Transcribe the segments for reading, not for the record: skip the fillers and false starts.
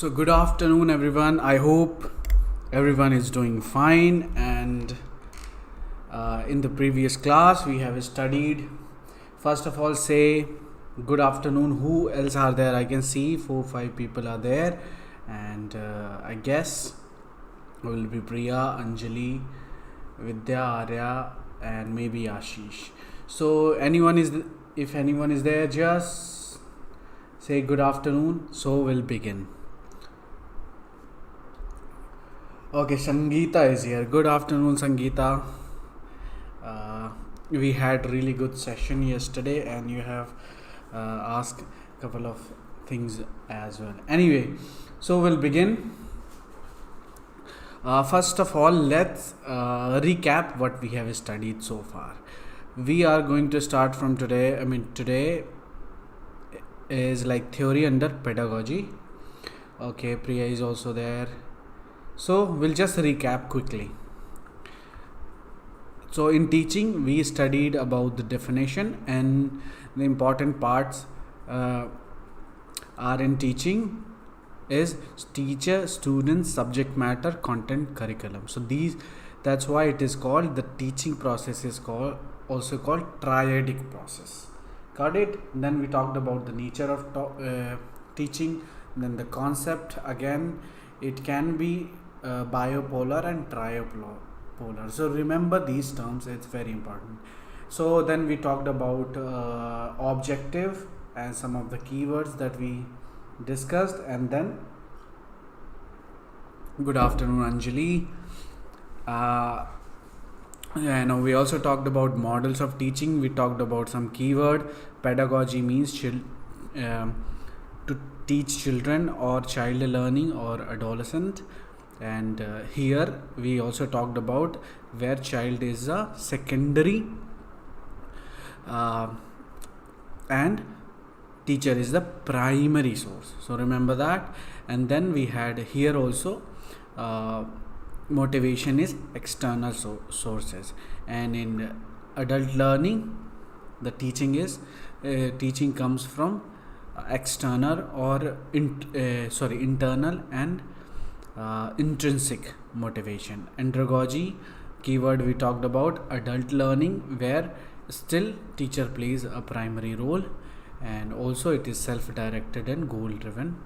So good afternoon everyone. I hope everyone is doing fine, and in the previous class we have studied. First of all, say good afternoon. Who else are there? I can see 4-5 people are there, and I guess will be Priya, Anjali, Vidya, Arya, and maybe Ashish. So if anyone is there, just say good afternoon. So we'll begin. Okay, Sangeeta is here. Good afternoon, Sangeeta. We had really good session yesterday, and you have asked a couple of things as well. Anyway, so we'll begin. First of all, let's recap what we have studied so far. We are going to start from today. Today is like theory under pedagogy. Okay, Priya is also there. So we'll just recap quickly. So in teaching, we studied about the definition, and the important parts are in teaching is teacher, student, subject matter, content, curriculum. So that's why it is called, the teaching process is also called triadic process. Got it? Then we talked about the nature of teaching, then the concept. Again, it can be biopolar and triopolar. So remember these terms, it's very important. So then we talked about objective and some of the keywords that we discussed, and then good afternoon, Anjali. We also talked about models of teaching. We talked about some keyword. Pedagogy means to teach children or child learning or adolescent. And here we also talked about where child is a secondary and teacher is the primary source. So remember that. And then we had here also motivation is external sources, and in adult learning the teaching comes from external or internal and intrinsic motivation. Andragogy keyword we talked about adult learning, where still teacher plays a primary role, and also it is self-directed and goal-given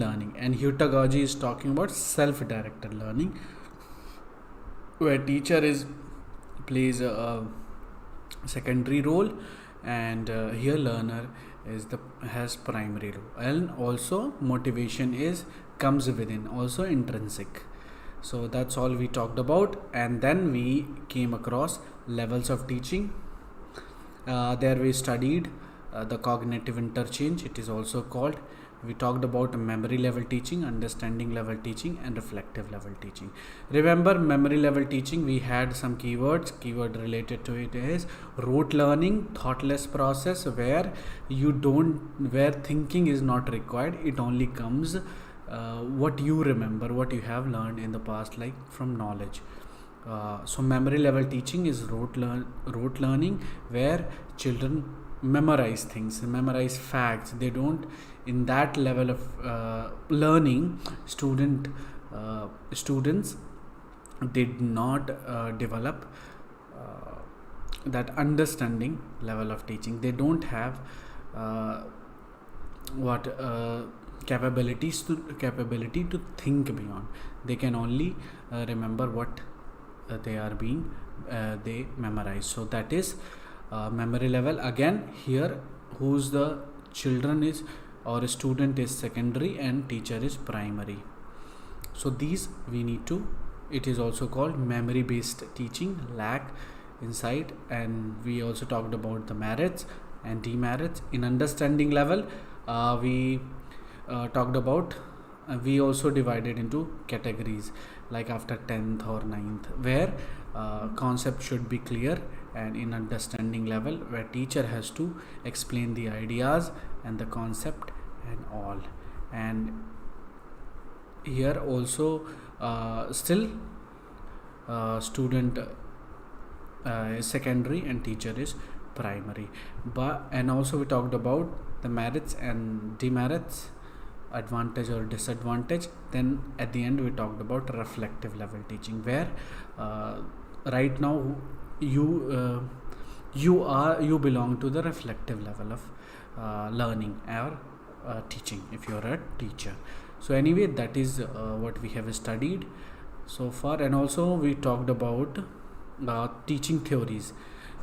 learning. And heutagogy is talking about self-directed learning, where teacher plays a secondary role, and here learner has primary role. And also motivation comes within, also intrinsic. So that's all we talked about. And then we came across levels of teaching. There we studied the cognitive interchange, it is also called. We talked about memory level teaching, understanding level teaching, and reflective level teaching. Remember, memory level teaching, we had some keywords. Keyword related to it is rote learning, thoughtless process, where thinking is not required. It only comes what you remember, what you have learned in the past, like from knowledge. So memory level teaching is rote learning, where children memorize things, memorize facts. They don't, in that level of learning, students did not develop that understanding level of teaching. They don't have capability to think beyond. They can only remember what they memorize. So that is memory level. Again, here who's the children is or student is secondary and teacher is primary. So these we need to, it is also called memory based teaching, lack, insight. And we also talked about the merits and demerits. In understanding level, we talked about we also divided into categories, like after 10th or 9th, where concept should be clear, and in understanding level, where teacher has to explain the ideas and the concept and all. And here also still student is secondary and teacher is primary. And also we talked about the merits and demerits advantage or disadvantage. Then at the end we talked about reflective level teaching, where right now you belong to the reflective level of learning or teaching if you're a teacher. So anyway, that is what we have studied so far. And also we talked about teaching theories.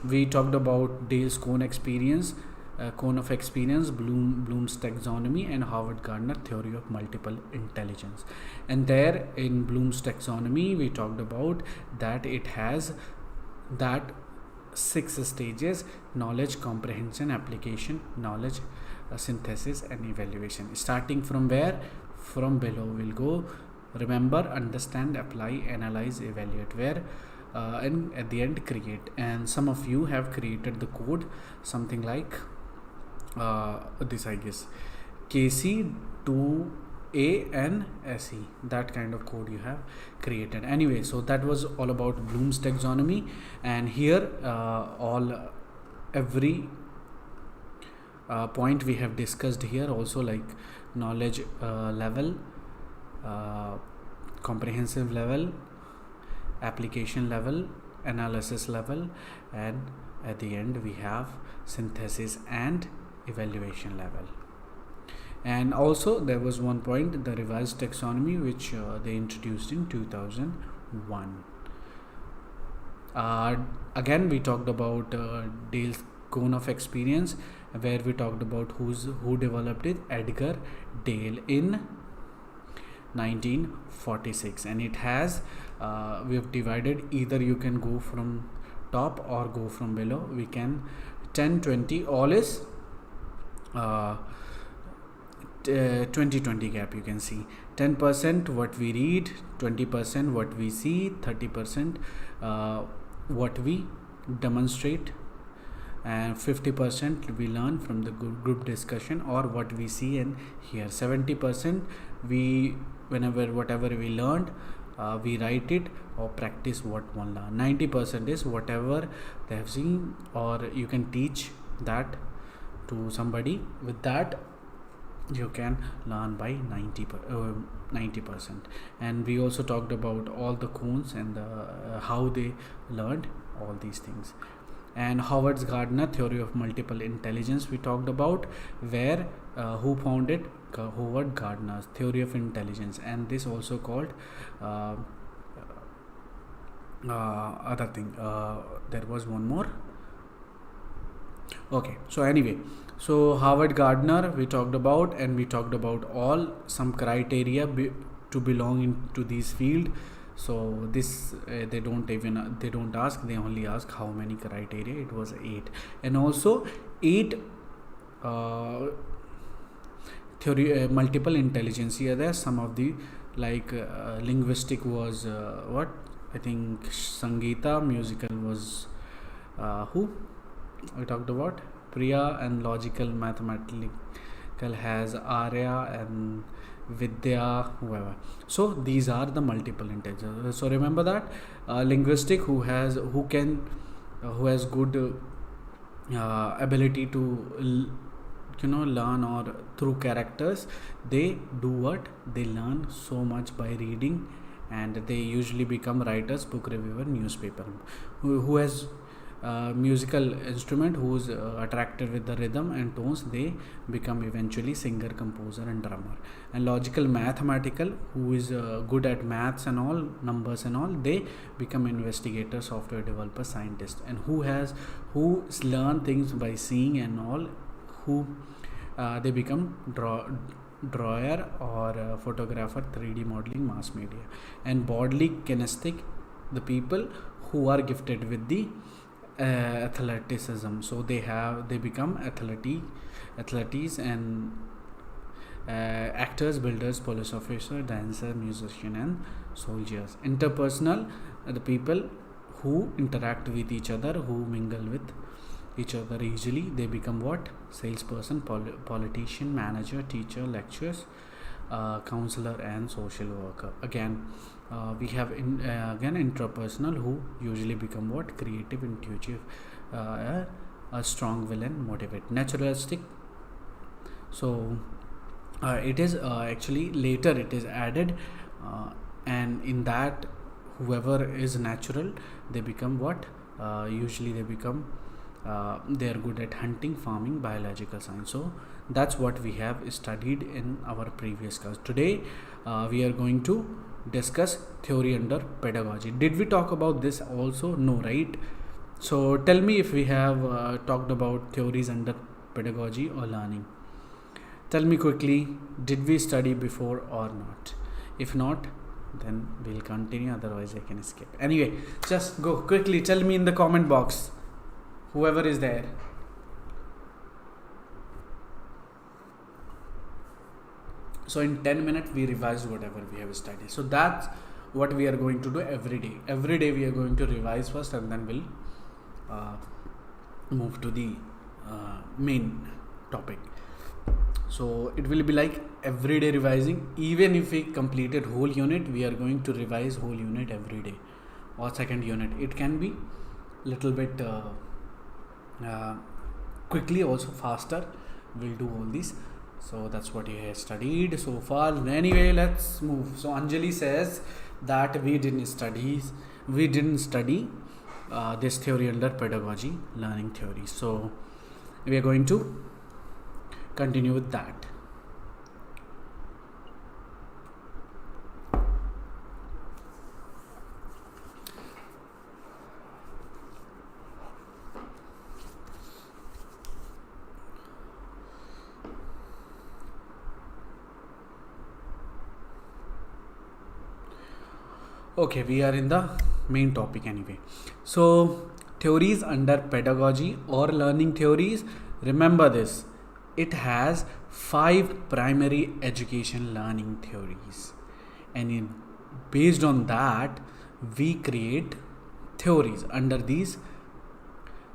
We talked about Dale's cone of experience, Bloom's taxonomy, and Howard Gardner theory of multiple intelligence. And there in Bloom's taxonomy we talked about that it has that 6 stages: knowledge, comprehension, application, knowledge, synthesis, and evaluation. Starting from where? From below we'll go. Remember, understand, apply, analyze, evaluate, where and at the end create. And some of you have created the code, something like this, I guess, KC 2A and SE, that kind of code you have created. Anyway, so that was all about Bloom's taxonomy. And here every point we have discussed here also, like knowledge level, comprehensive level, application level, analysis level, and at the end we have synthesis and evaluation level. And also there was one point, the revised taxonomy, which they introduced in 2001. Again we talked about Dale's cone of experience, where we talked about who developed it, Edgar Dale, in 1946. And it has we have divided, either you can go from top or go from below. We can 10-20, all is 20-20 gap. You can see 10% what we read, 20% what we see, 30% what we demonstrate, and 50% we learn from the group discussion or what we see and hear. 70% whatever we learned, we write it or practice what one learned. 90% is whatever they have seen, or you can teach that to somebody. With that you can learn by 90%. And we also talked about all the cones and how they learned all these things. And Howard Gardner theory of multiple intelligence we talked about, where who found it? Howard Gardner's theory of intelligence. And this also called other thing, there was one more. Okay, so anyway, so Howard Gardner we talked about, and we talked about all some criteria to belong into this field. So this they don't ask, they only ask how many criteria. It was 8. And also 8 theory multiple intelligence. Here there some of the, like linguistic was what I think Sangeeta, musical was who we talked about Priya, and logical mathematical has Arya, and Vidya, whoever. So these are the multiple intelligence. So remember that linguistic who has good ability to learn or through characters, they do what they learn so much by reading, and they usually become writers, book reviewer, newspaper. Who has musical instrument, who's attracted with the rhythm and tones, they become eventually singer, composer, and drummer. And logical mathematical, who is good at maths and all, numbers and all, they become investigator, software developer, scientist. And who learn things by seeing and all, who they become drawer or photographer, 3D modeling, mass media. And bodily kinesthetic, the people who are gifted with the athleticism, so they become athletes, and actors, builders, police officer, dancer, musician, and soldiers. Interpersonal, the people who interact with each other, who mingle with each other easily, they become what? Salesperson, politician, manager, teacher, lecturers, counselor, and social worker. Again we have again intrapersonal, who usually become what? Creative, intuitive, a strong will and motivate. Naturalistic, so it is actually later it is added, and in that whoever is natural, they become what, usually they become they are good at hunting, farming, biological science. So that's what we have studied in our previous class. Today we are going to discuss theory under pedagogy. Did we talk about this also? No, right? So tell me if we have talked about theories under pedagogy or learning. Tell me quickly, did we study before or not? If not, then we'll continue, otherwise I can skip. Anyway, just go quickly, tell me in the comment box, whoever is there. So in 10 minutes we revise whatever we have studied. So that's what we are going to do every day. Every day we are going to revise first, and then we'll move to the main topic. So it will be like everyday revising. Even if we completed whole unit, we are going to revise whole unit every day, or second unit. It can be little bit quickly, also faster. We'll do all these. So that's what you have studied so far. Anyway, let's move. So Anjali says that we didn't study this theory under pedagogy, learning theory. So we are going to continue with that. Okay, we are in the main topic anyway. So theories under pedagogy or learning theories, remember this, it has 5 primary education learning theories, and based on that we create theories under these.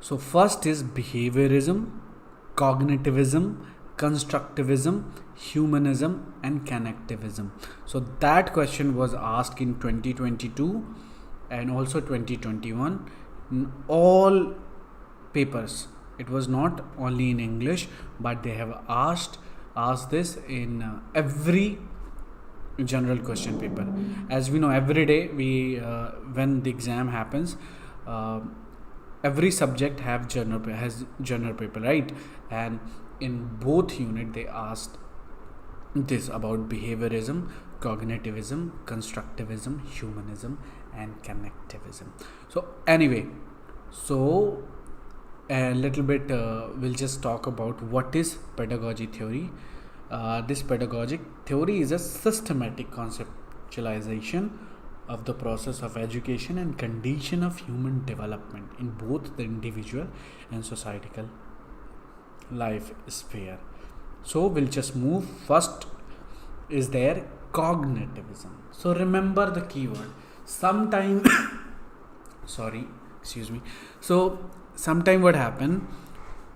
So first is behaviorism, cognitivism, constructivism, humanism, and connectivism. So that question was asked in 2022 and also 2021 in all papers. It was not only in English, but they have asked this in every general question paper. As we know, every day we when the exam happens, every subject has journal paper, right? And in both unit they asked this about behaviorism, cognitivism, constructivism, humanism, and connectivism. So anyway, so a little bit we'll just talk about what is pedagogy theory. This pedagogic theory is a systematic conceptualization of the process of education and condition of human development in both the individual and societal life sphere. So we'll just move. First is there cognitivism. So remember the keyword. Sometime sorry, excuse me. So sometime what happen,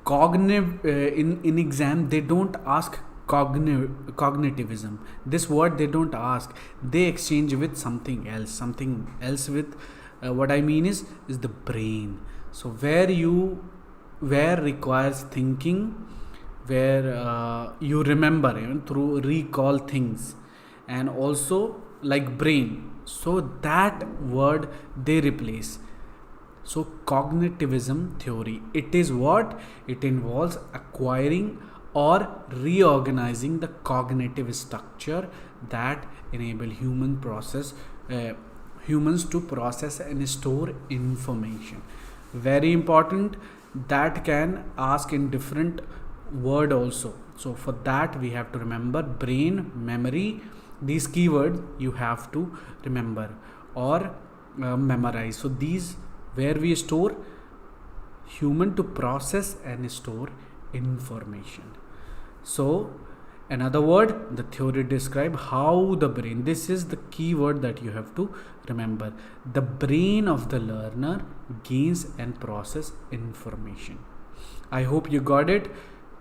in exam they don't ask cognitivism. This word they don't ask. They exchange with something else with what I mean is the brain. So where requires thinking, where you remember even through recall things, and also like brain. So that word they replace. So cognitivism theory, it is what? It involves acquiring or reorganizing the cognitive structure that enable humans to process and store information. Very important. That can ask in different word also. So for that we have to remember brain, memory. These keywords you have to remember or memorize. So these where we store human to process and store information. So another word, the theory describe how the brain, this is the key word that you have to remember, the brain of the learner gains and process information. I hope you got it.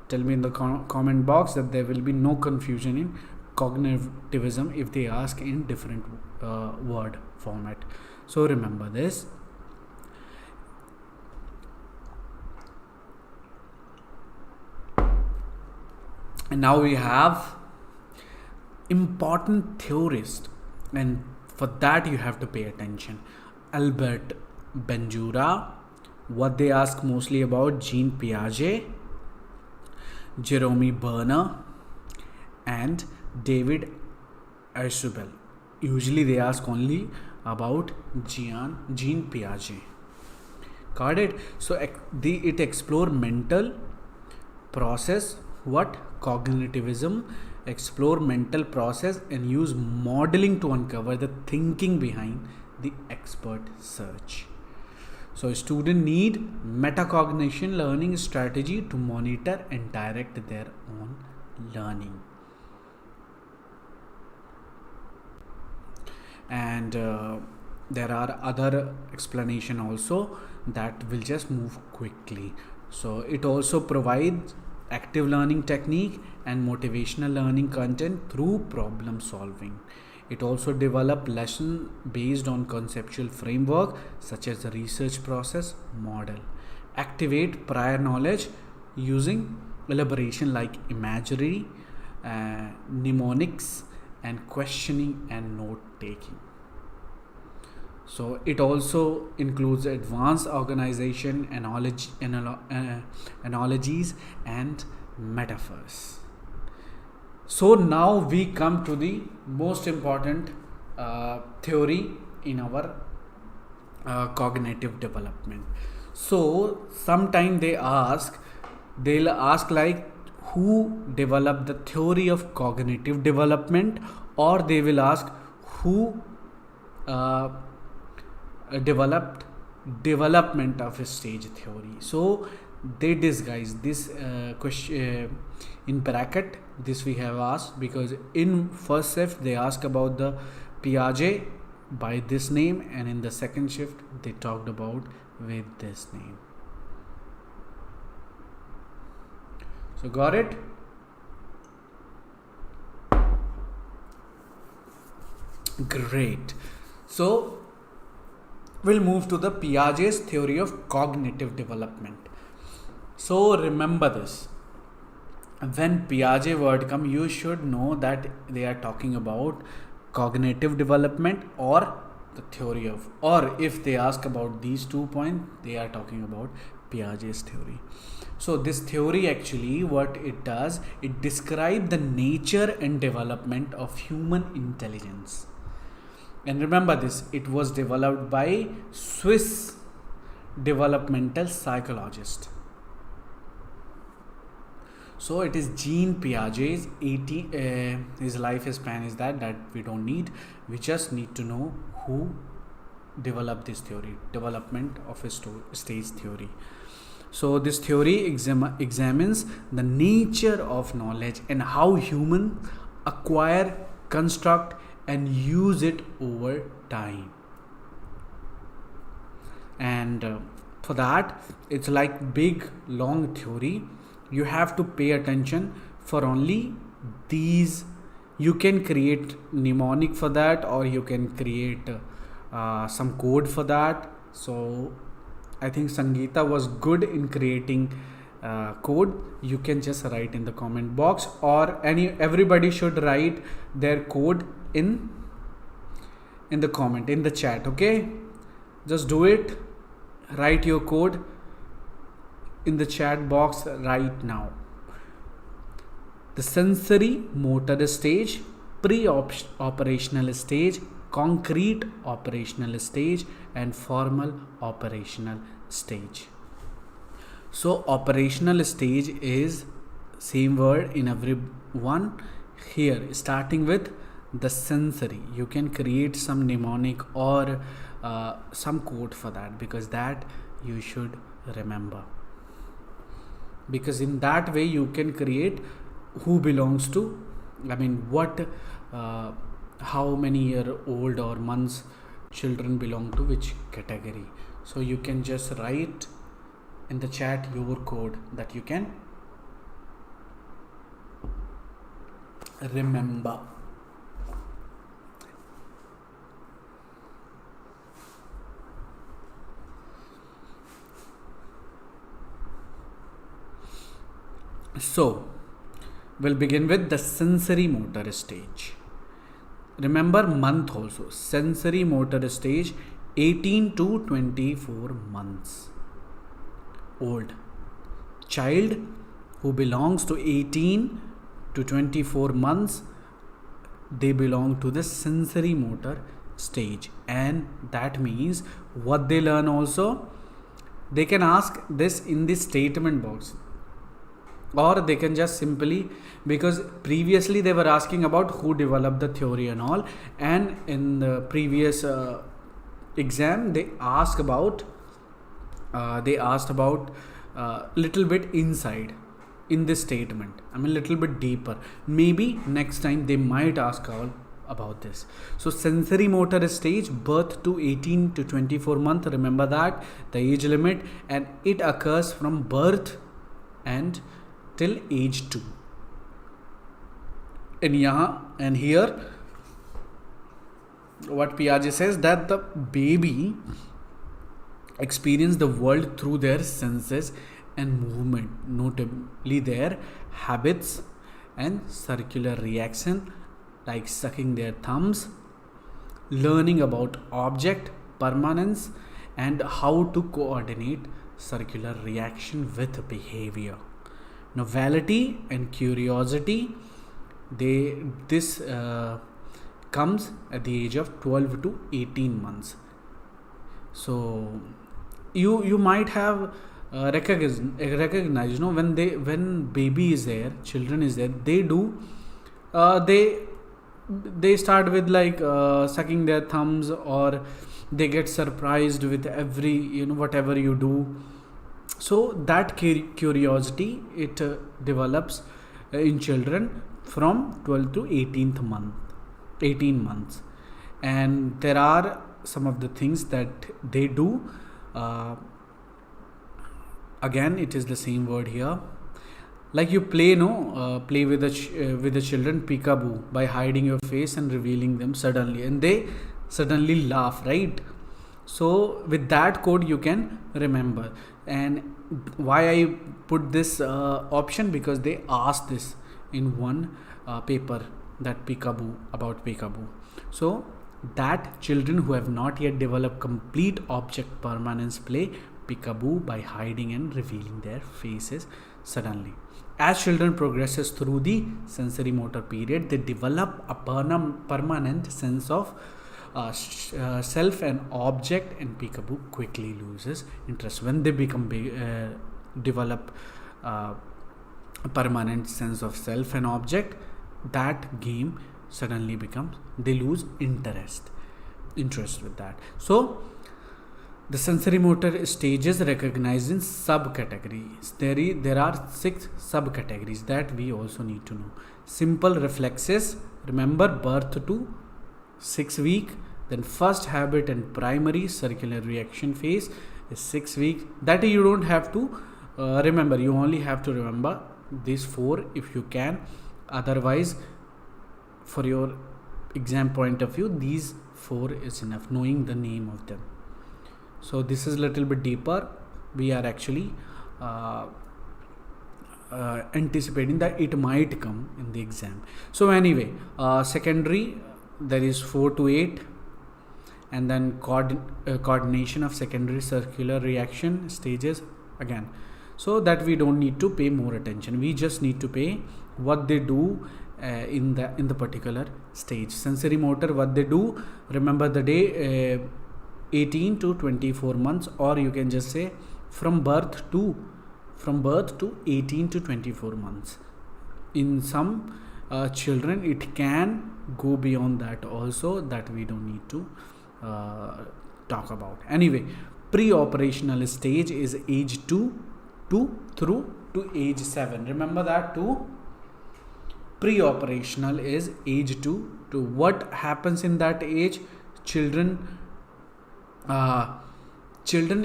Tell me in the comment box that there will be no confusion in cognitivism if they ask in different word format. So remember this. And now we have important theorist, and for that you have to pay attention. Albert Bandura. What they ask mostly about: Jean Piaget, Jerome Berner, and David Ersubel. Usually they ask only about Jean Piaget. Got it? So it explore mental process, what? Cognitivism, explore mental process and use modeling to uncover the thinking behind the expert search. So a student need metacognition learning strategy to monitor and direct their own learning. And there are other explanation also that will just move quickly. So it also provides active learning technique and motivational learning content through problem solving. It also develop lesson based on conceptual framework such as the research process model. Activate prior knowledge using elaboration like imagery, mnemonics, and questioning and note taking. So it also includes advanced organization, analogies and metaphors. So now we come to the most important theory in our cognitive development. So sometime they'll ask like, who developed the theory of cognitive development, or they will ask who developed development of a stage theory. So they disguise this question in bracket. This we have asked because in first shift they ask about the Piaget by this name, and in the second shift they talked about with this name. So got it? Great. So we'll move to the Piaget's theory of cognitive development. So remember this. When Piaget word come, you should know that they are talking about cognitive development or the theory of, or if they ask about these 2 points, they are talking about Piaget's theory. So this theory actually, what it does, it describes the nature and development of human intelligence. And remember this, it was developed by Swiss developmental psychologist. So it is Jean Piaget's his lifespan is that we don't need. We just need to know who developed this theory, development of a stage theory. So this theory examines the nature of knowledge and how humans acquire, construct, and use it over time. And for that, it's like big long theory. You have to pay attention for only these. You can create mnemonic for that, or you can create some code for that. So I think Sangeeta was good in creating code. You can just write in the comment box, or everybody should write their code in the comment, in the chat. Okay, just do it. Write your code in the chat box right now. The sensory motor stage, pre-operational stage, concrete operational stage, and formal operational stage. So operational stage is same word in every one. Here starting with the sensory, you can create some mnemonic or some code for that, because that you should remember, because in that way you can create who belongs to, what how many year old or months children belong to which category. So you can just write in the chat your code that you can remember. So we'll begin with the sensory motor stage. Remember month also. Sensory motor stage 18 to 24 months old. Child who belongs to 18 to 24 months, they belong to the sensory motor stage, and that means what they learn also. They can ask this in the statement box, or they can just simply, because previously they were asking about who developed the theory and all, and in the previous exam they asked about little bit inside in this statement. I mean little bit deeper. Maybe next time they might ask all about this. So sensory motor stage, birth to 18 to 24 month. Remember that the age limit, and it occurs from birth and till age 2. And here what Piaget says, that the baby experience the world through their senses and movement, notably their habits and circular reaction, like sucking their thumbs, learning about object permanence, and how to coordinate circular reaction with behavior. Novelty and curiosity, this comes at the age of 12 to 18 months. So you might have recognized, when baby is there, children is there, they start with like sucking their thumbs, or they get surprised with every whatever you do. So that curiosity, it develops in children from 12 to 18 months. And there are some of the things that they do. Again, it is the same word here. Like you play with the children peekaboo by hiding your face and revealing them suddenly, and they suddenly laugh, right? So with that code you can remember. And why I put this option, because they asked this in one paper, that about peekaboo. So that children who have not yet developed complete object permanence play peekaboo by hiding and revealing their faces suddenly. As children progresses through the sensory motor period, they develop a permanent sense of self and object, and peekaboo quickly loses interest. When they develop a permanent sense of self and object, that game suddenly becomes, they lose interest with that. So the sensory motor stages recognized in subcategories. There are 6 subcategories that we also need to know. Simple reflexes, remember, birth to 6 week. Then first habit and primary circular reaction phase is 6 weeks. That you don't have to remember. You only have to remember these 4 if you can. Otherwise, for your exam point of view, these 4 is enough, knowing the name of them. So this is a little bit deeper. We are actually anticipating that it might come in the exam. So anyway, secondary, there is 4 to 8, and then coordination of secondary circular reaction stages again. So that we don't need to pay more attention. We just need to pay what they do in the particular stage. Sensory motor, what they do, remember the day 18 to 24 months, or you can just say from birth to 18 to 24 months. In some children it can go beyond that also, that we don't need to talk about. Anyway, pre-operational stage is age 2 through to age 7. Remember that too. Pre-operational is age 2 to what happens in that age. Children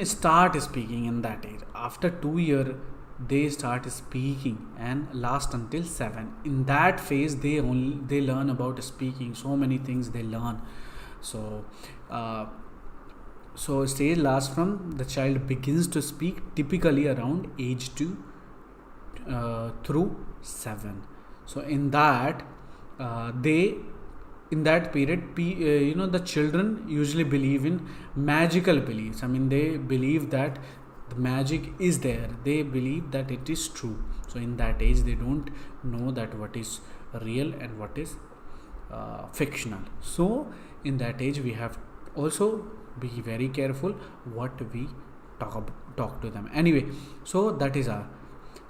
start speaking in that age. After 2 years they start speaking and last until 7. In that phase they learn about speaking. So many things they learn. So stage lasts from the child begins to speak typically around age 2 through 7. So in that they in that period the children usually believe in magical beliefs. I mean, they believe that the magic is there, they believe that it is true. So in that age they don't know that what is real and what is fictional. So in that age we have also be very careful what we talk to them. Anyway, so that is our.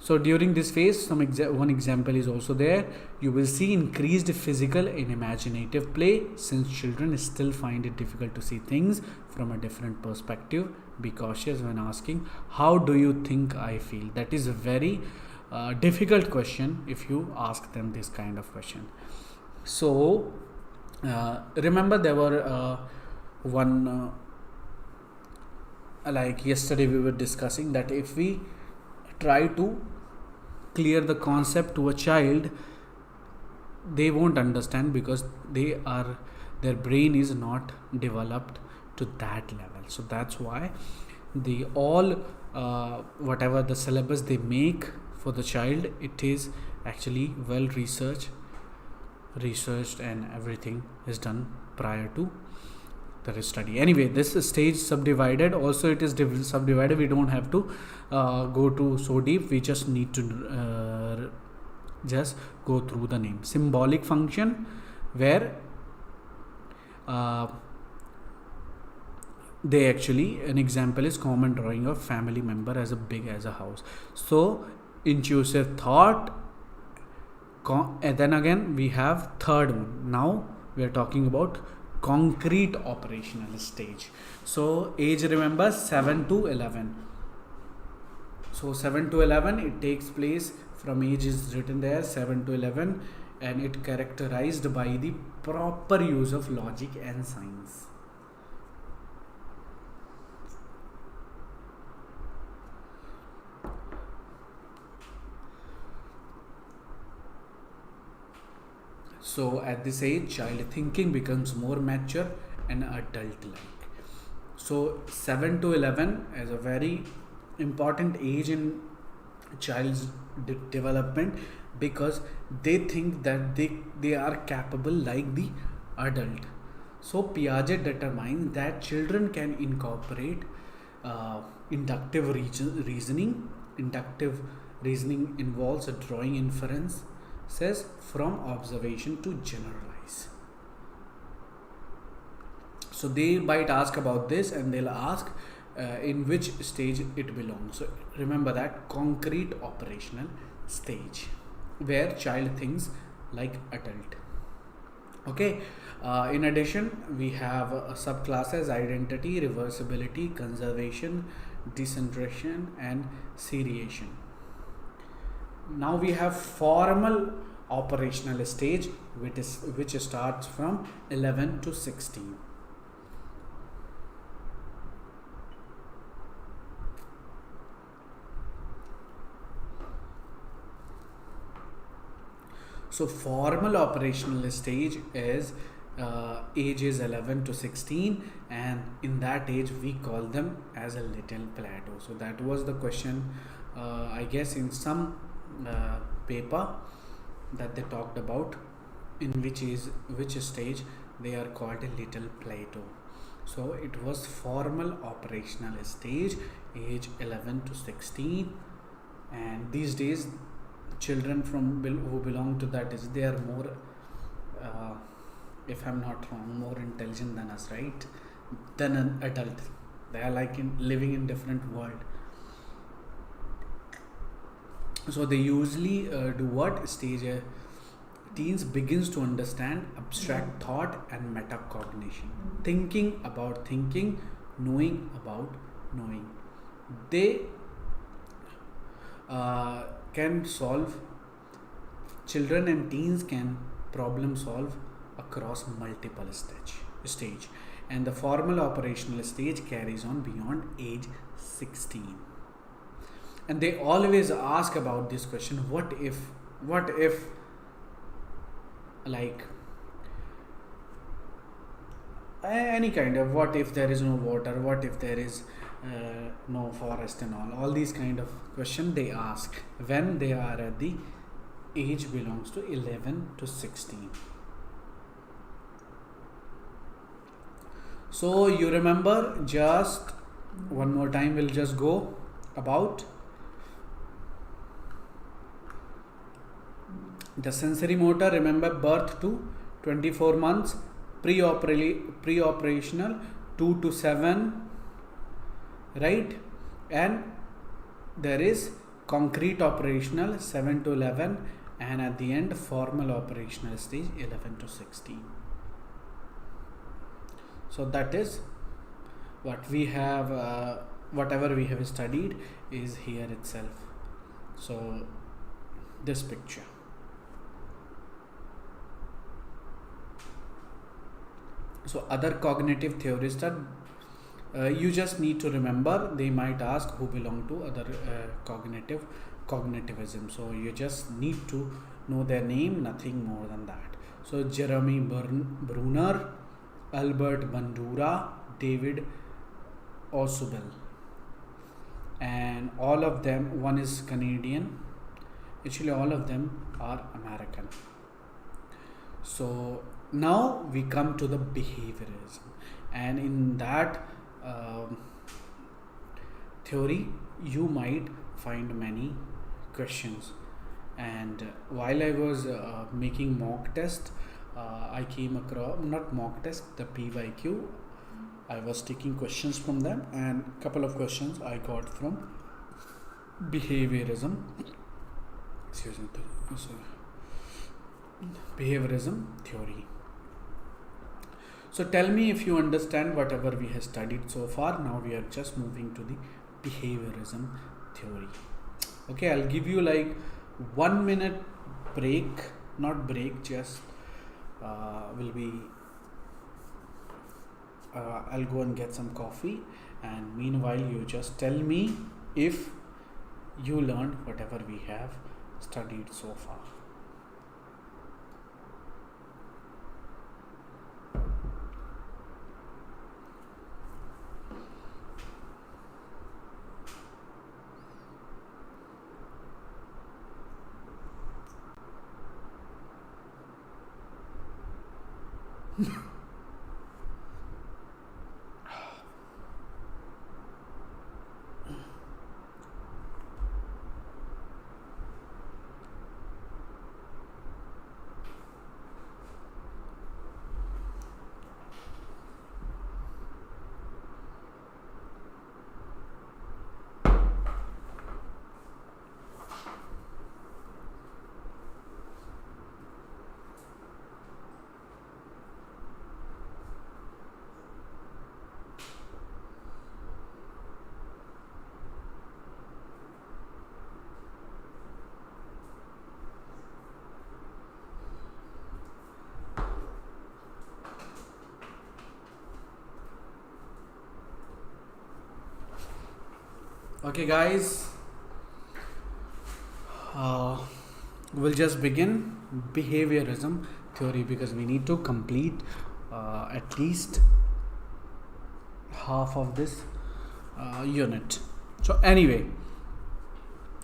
So during this phase, one example is also there. You will see increased physical and imaginative play, since children still find it difficult to see things from a different perspective. Be cautious when asking, how do you think I feel? That is a very difficult question if you ask them this kind of question. So remember, there were one like yesterday we were discussing that if we try to clear the concept to a child, they won't understand because their brain is not developed to that level. So that's why the all whatever the syllabus they make for the child, it is actually well researched and everything is done prior to the study. Anyway, this stage subdivided, also it is subdivided. We don't have to go to so deep, we just need to just go through the name. Symbolic function, where they actually, an example is common drawing of family member as a big as a house. So intrusive thought, and then again we have third one. Now we are talking about concrete operational stage. So age, remember, 7 to 11. So 7 to 11, it takes place from age is written there 7 to 11, and it characterized by the proper use of logic and science. So at this age, child thinking becomes more mature and adult-like. So 7 to 11 is a very important age in child's development, because they think that they are capable like the adult. So Piaget determines that children can incorporate inductive reasoning. Inductive reasoning involves a drawing inference says from observation to generalize. So they might ask about this, and they'll ask in which stage it belongs. So remember that concrete operational stage, where child thinks like adult. Okay. In addition, we have subclasses: identity, reversibility, conservation, decentration, and seriation. Now we have formal operational stage, which starts from 11 to 16. So formal operational stage is ages 11 to 16, and in that age we call them as a little plateau. So that was the question, I guess in some paper that they talked about, in which stage they are called a little plateau. So it was formal operational stage, age 11 to 16, and these days children who belong to that is, they are more if I'm not wrong, more intelligent than us, right? Than an adult. They are like living in different world. So they usually do what? Stage teens begins to understand abstract thought and metacognition. Thinking about thinking, knowing about knowing. They can solve, children and teens can problem solve across multiple stage, and the formal operational stage carries on beyond age 16. And they always ask about this question: what if like any kind of, what if there is no water, what if there is no forest, and all these kind of questions they ask when they are at the age belongs to 11 to 16. So you remember, just one more time we'll just go about the sensory motor. Remember, birth to 24 months, pre-operational 2 to 7, right? And there is concrete operational 7 to 11, and at the end formal operational stage 11 to 16. So that is what we have, whatever we have studied is here itself. So this picture. So other cognitive theories that you just need to remember, they might ask who belong to other cognitivism. So you just need to know their name, nothing more than that. So Jeremy Bruner, Albert Bandura, David Ausubel, and all of them, one is Canadian, actually all of them are American. So now we come to the behaviorism, and in that theory you might find many questions. And while I was making mock test, I came across, not mock test, the PYQ, I was taking questions from them, and couple of questions I got from behaviorism, behaviorism theory. So tell me if you understand whatever we have studied so far. Now we are just moving to the behaviorism theory. Okay, I'll give you like 1 minute break, not break, just will be I'll go and get some coffee, and meanwhile you just tell me if you learned whatever we have studied so far. Okay guys, we'll just begin behaviorism theory, because we need to complete at least half of this unit. So anyway,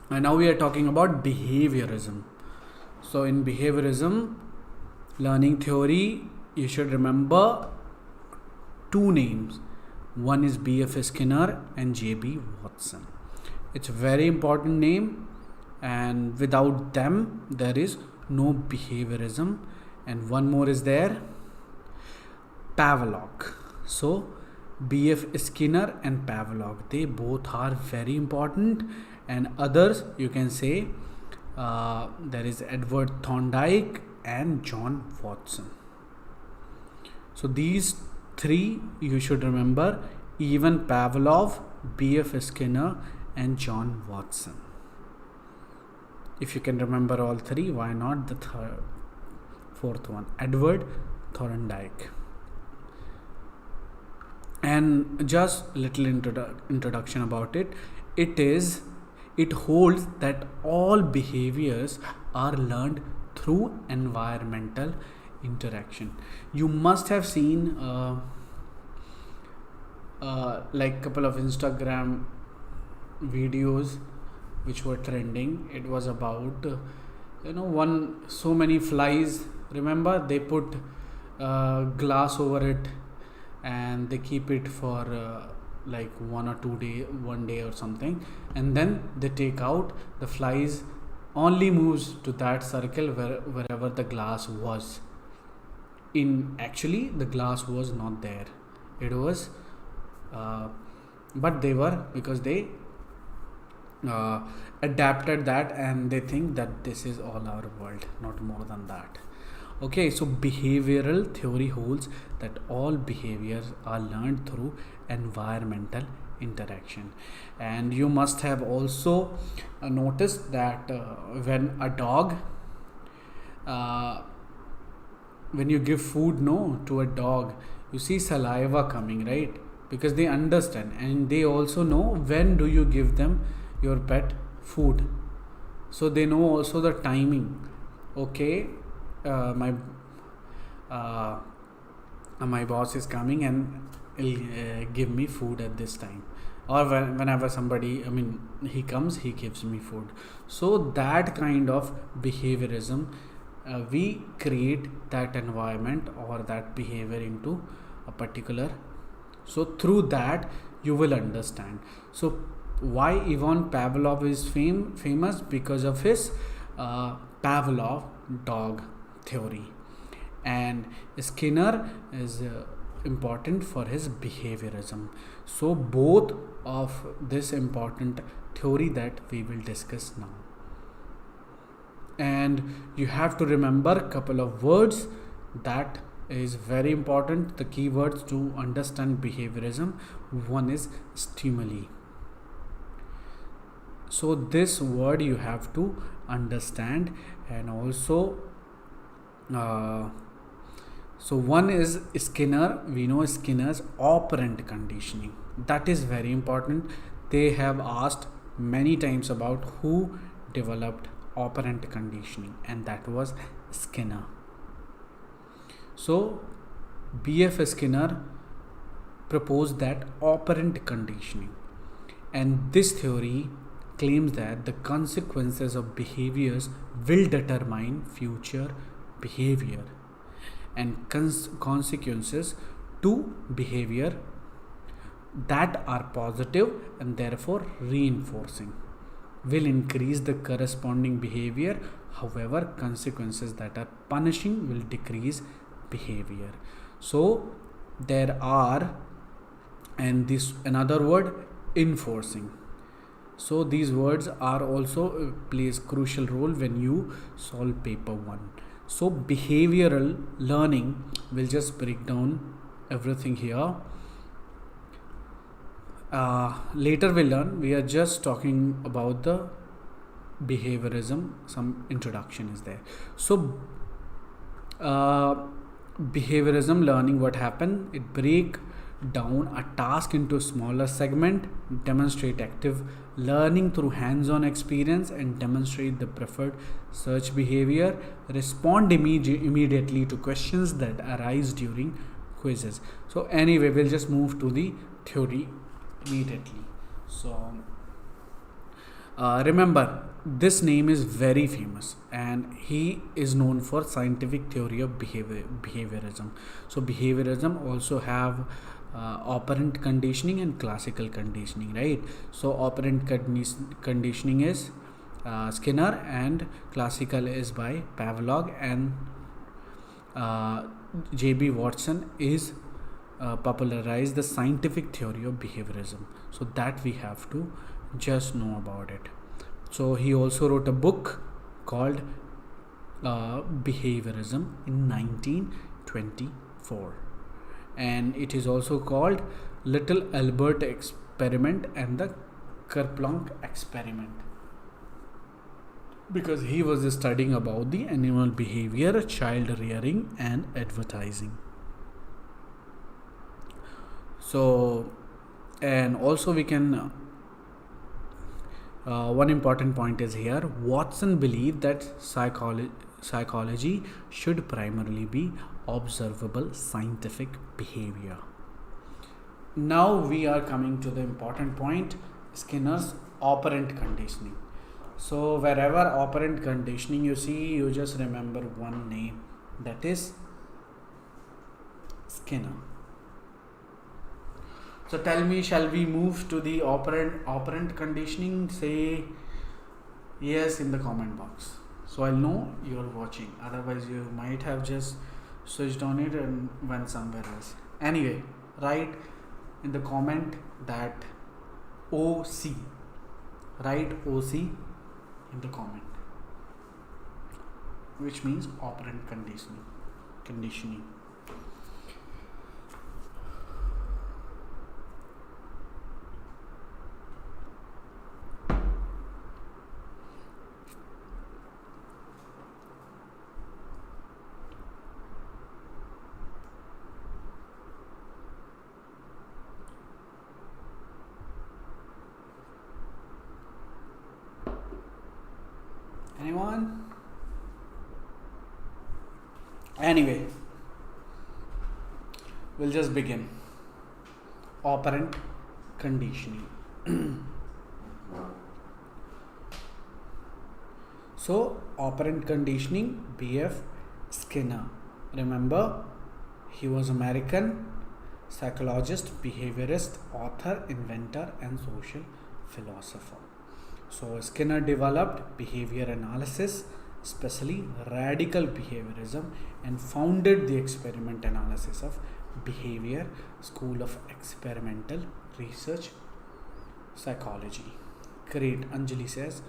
and now we are talking about behaviorism. So in behaviorism learning theory, you should remember two names. One is B.F. Skinner and J.B. Watson. It's a very important name, and without them there is no behaviorism. And one more is there, Pavlov. So B.F. Skinner and Pavlov, they both are very important. And others you can say there is Edward Thorndike and John Watson. So these three you should remember, even Pavlov, B.F. Skinner and John Watson. If you can remember all three, why not the fourth one, Edward Thorndike. And just little introduction about it. It holds that all behaviors are learned through environmental interaction. You must have seen like couple of Instagram videos which were trending. It was about so many flies, remember, they put glass over it and they keep it for like 1 day or something, and then they take out the flies, only moves to that circle wherever the glass was. In actually the glass was not there, it was but they were, because they adapted that, and they think that this is all our world, not more than that. Okay, so behavioral theory holds that all behaviors are learned through environmental interaction. And you must have also noticed that when a dog when you give food to a dog, you see saliva coming, right? Because they understand, and they also know when do you give them your pet food, so they know also the timing. Okay, my boss is coming and he'll give me food at this time, or whenever somebody, he comes, he gives me food. So that kind of behaviorism, we create that environment or that behavior into a particular, so through that you will understand. So why Ivan Pavlov is famous? Because of his Pavlov dog theory, and Skinner is important for his behaviorism. So both of this important theory that we will discuss now, and you have to remember a couple of words that is very important, the keywords to understand behaviorism. One is stimuli. So this word you have to understand, and also so one is Skinner. We know Skinner's operant conditioning. That is very important. They have asked many times about who developed operant conditioning, and that was Skinner. So B.F. Skinner proposed that operant conditioning, and this theory claims that the consequences of behaviors will determine future behavior, and consequences to behavior that are positive and therefore reinforcing will increase the corresponding behavior. However, consequences that are punishing will decrease behavior. So there are, and this another word, enforcing. So these words are also plays crucial role when you solve paper 1. So behavioral learning will just break down everything here. Later we'll learn. We are just talking about the behaviorism. Some introduction is there. So behaviorism learning, what happened? It break down a task into smaller segment, demonstrate active learning through hands-on experience, and demonstrate the preferred search behavior, respond immediately to questions that arise during quizzes. So anyway, we'll just move to the theory immediately. So remember, this name is very famous, and he is known for scientific theory of behaviorism. So behaviorism also have operant conditioning and classical conditioning, right? So operant conditioning is Skinner, and classical is by Pavlov, and J.B. Watson is popularized the scientific theory of behaviorism. So that we have to just know about it. So he also wrote a book called Behaviorism in 1924, and it is also called Little Albert Experiment and the Kerplunk Experiment, because he was studying about the animal behavior, child rearing, and advertising. So, and also we can one important point is here, Watson believed that psychology should primarily be observable scientific behavior. Now we are coming to the important point, Skinner's operant conditioning. So wherever operant conditioning you see, you just remember one name, that is Skinner. So tell me, shall we move to the operant conditioning? Say yes in the comment box, so I'll know you're watching. Otherwise you might have just switched on it and went somewhere else. Anyway, write in the comment that OC. Write OC in the comment, which means operant conditioning. Anyone? Anyway, we'll just begin. Operant conditioning. So, operant conditioning, B.F. Skinner. Remember, he was American psychologist, behaviorist, author, inventor, and social philosopher. So Skinner developed behavior analysis, especially radical behaviorism, and founded the experiment analysis of behavior school of experimental research psychology. Great, Anjali says.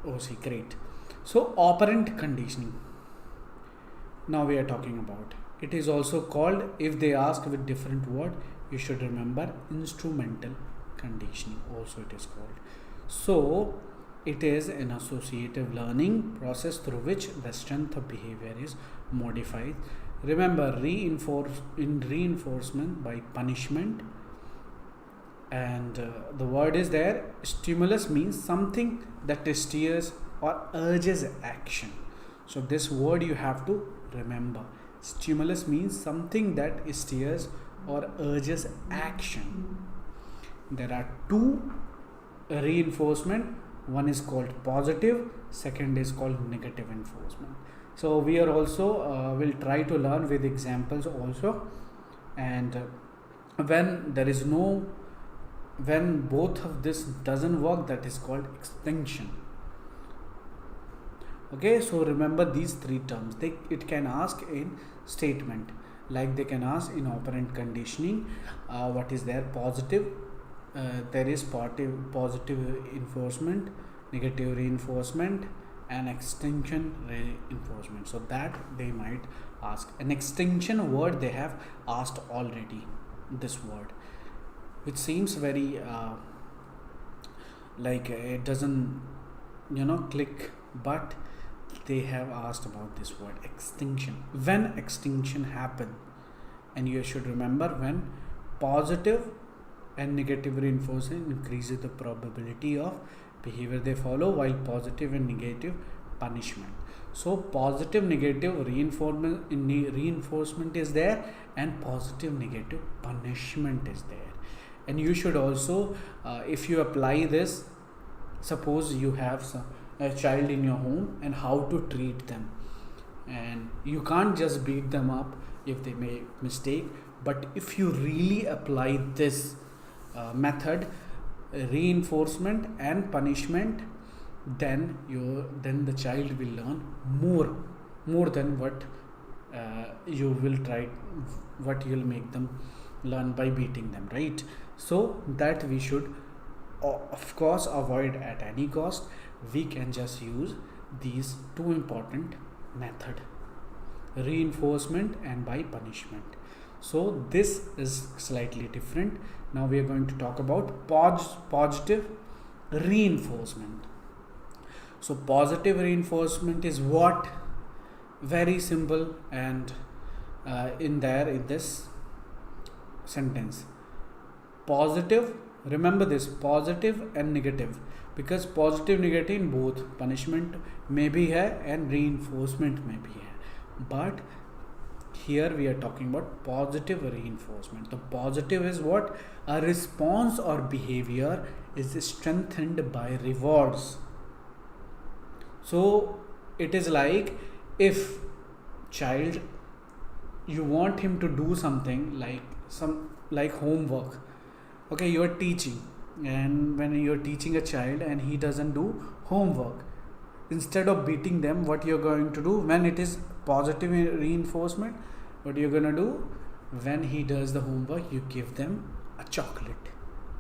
Oh, see, great. So operant conditioning. Now we are talking about. It is also called, if they ask with different word, you should remember instrumental conditioning, also it is called. So it is an associative learning process through which the strength of behavior is modified. Remember, reinforcement by punishment, and the word is there. Stimulus means something that steers or urges action. So this word you have to remember. Stimulus means something that steers or urges action. There are two reinforcement. One is called positive, second is called negative reinforcement. So we are also will try to learn with examples also. And when both of this doesn't work, that is called extinction. Okay, so remember these three terms. It can ask in statement, like they can ask in operant conditioning, what is there? Positive. There is positive reinforcement, negative reinforcement, and extinction reinforcement. So that they might ask. An extinction word they have asked already. This word, which seems very like it doesn't click, but they have asked about this word extinction. When extinction happen, and you should remember, when positive and negative reinforcement increases the probability of behavior they follow, while positive and negative punishment. So positive negative reinforcement is there, and positive negative punishment is there. And you should also if you apply this, suppose you have a child in your home, and how to treat them, and you can't just beat them up if they make mistake, but if you really apply this method, reinforcement and punishment, then the child will learn more than what you'll make them learn by beating them, right? So that we should of course avoid at any cost. We can just use these two important method, reinforcement and by punishment. So this is slightly different. Now we are going to talk about positive reinforcement. So positive reinforcement is what? Very simple, and in this sentence, positive, remember this, positive and negative, because positive negative in both punishment may be hai and reinforcement may be hai, but here we are talking about positive reinforcement. The positive is what? A response or behavior is strengthened by rewards. So it is like, if child, you want him to do something like homework. Okay, you are teaching, and when you are teaching a child and he doesn't do homework, instead of beating them, what you're going to do when it is positive reinforcement, what you're gonna do, when he does the homework, you give them a chocolate.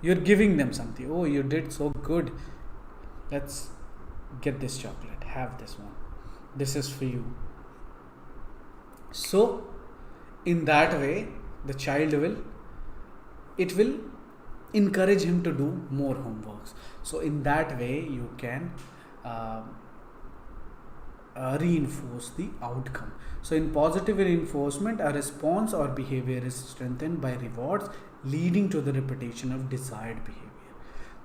You're giving them something. Oh, you did so good, let's get this chocolate, have this one, this is for you. So in that way, the child will encourage him to do more homeworks. So in that way you can reinforce the outcome. So in positive reinforcement, a response or behavior is strengthened by rewards, leading to the repetition of desired behavior.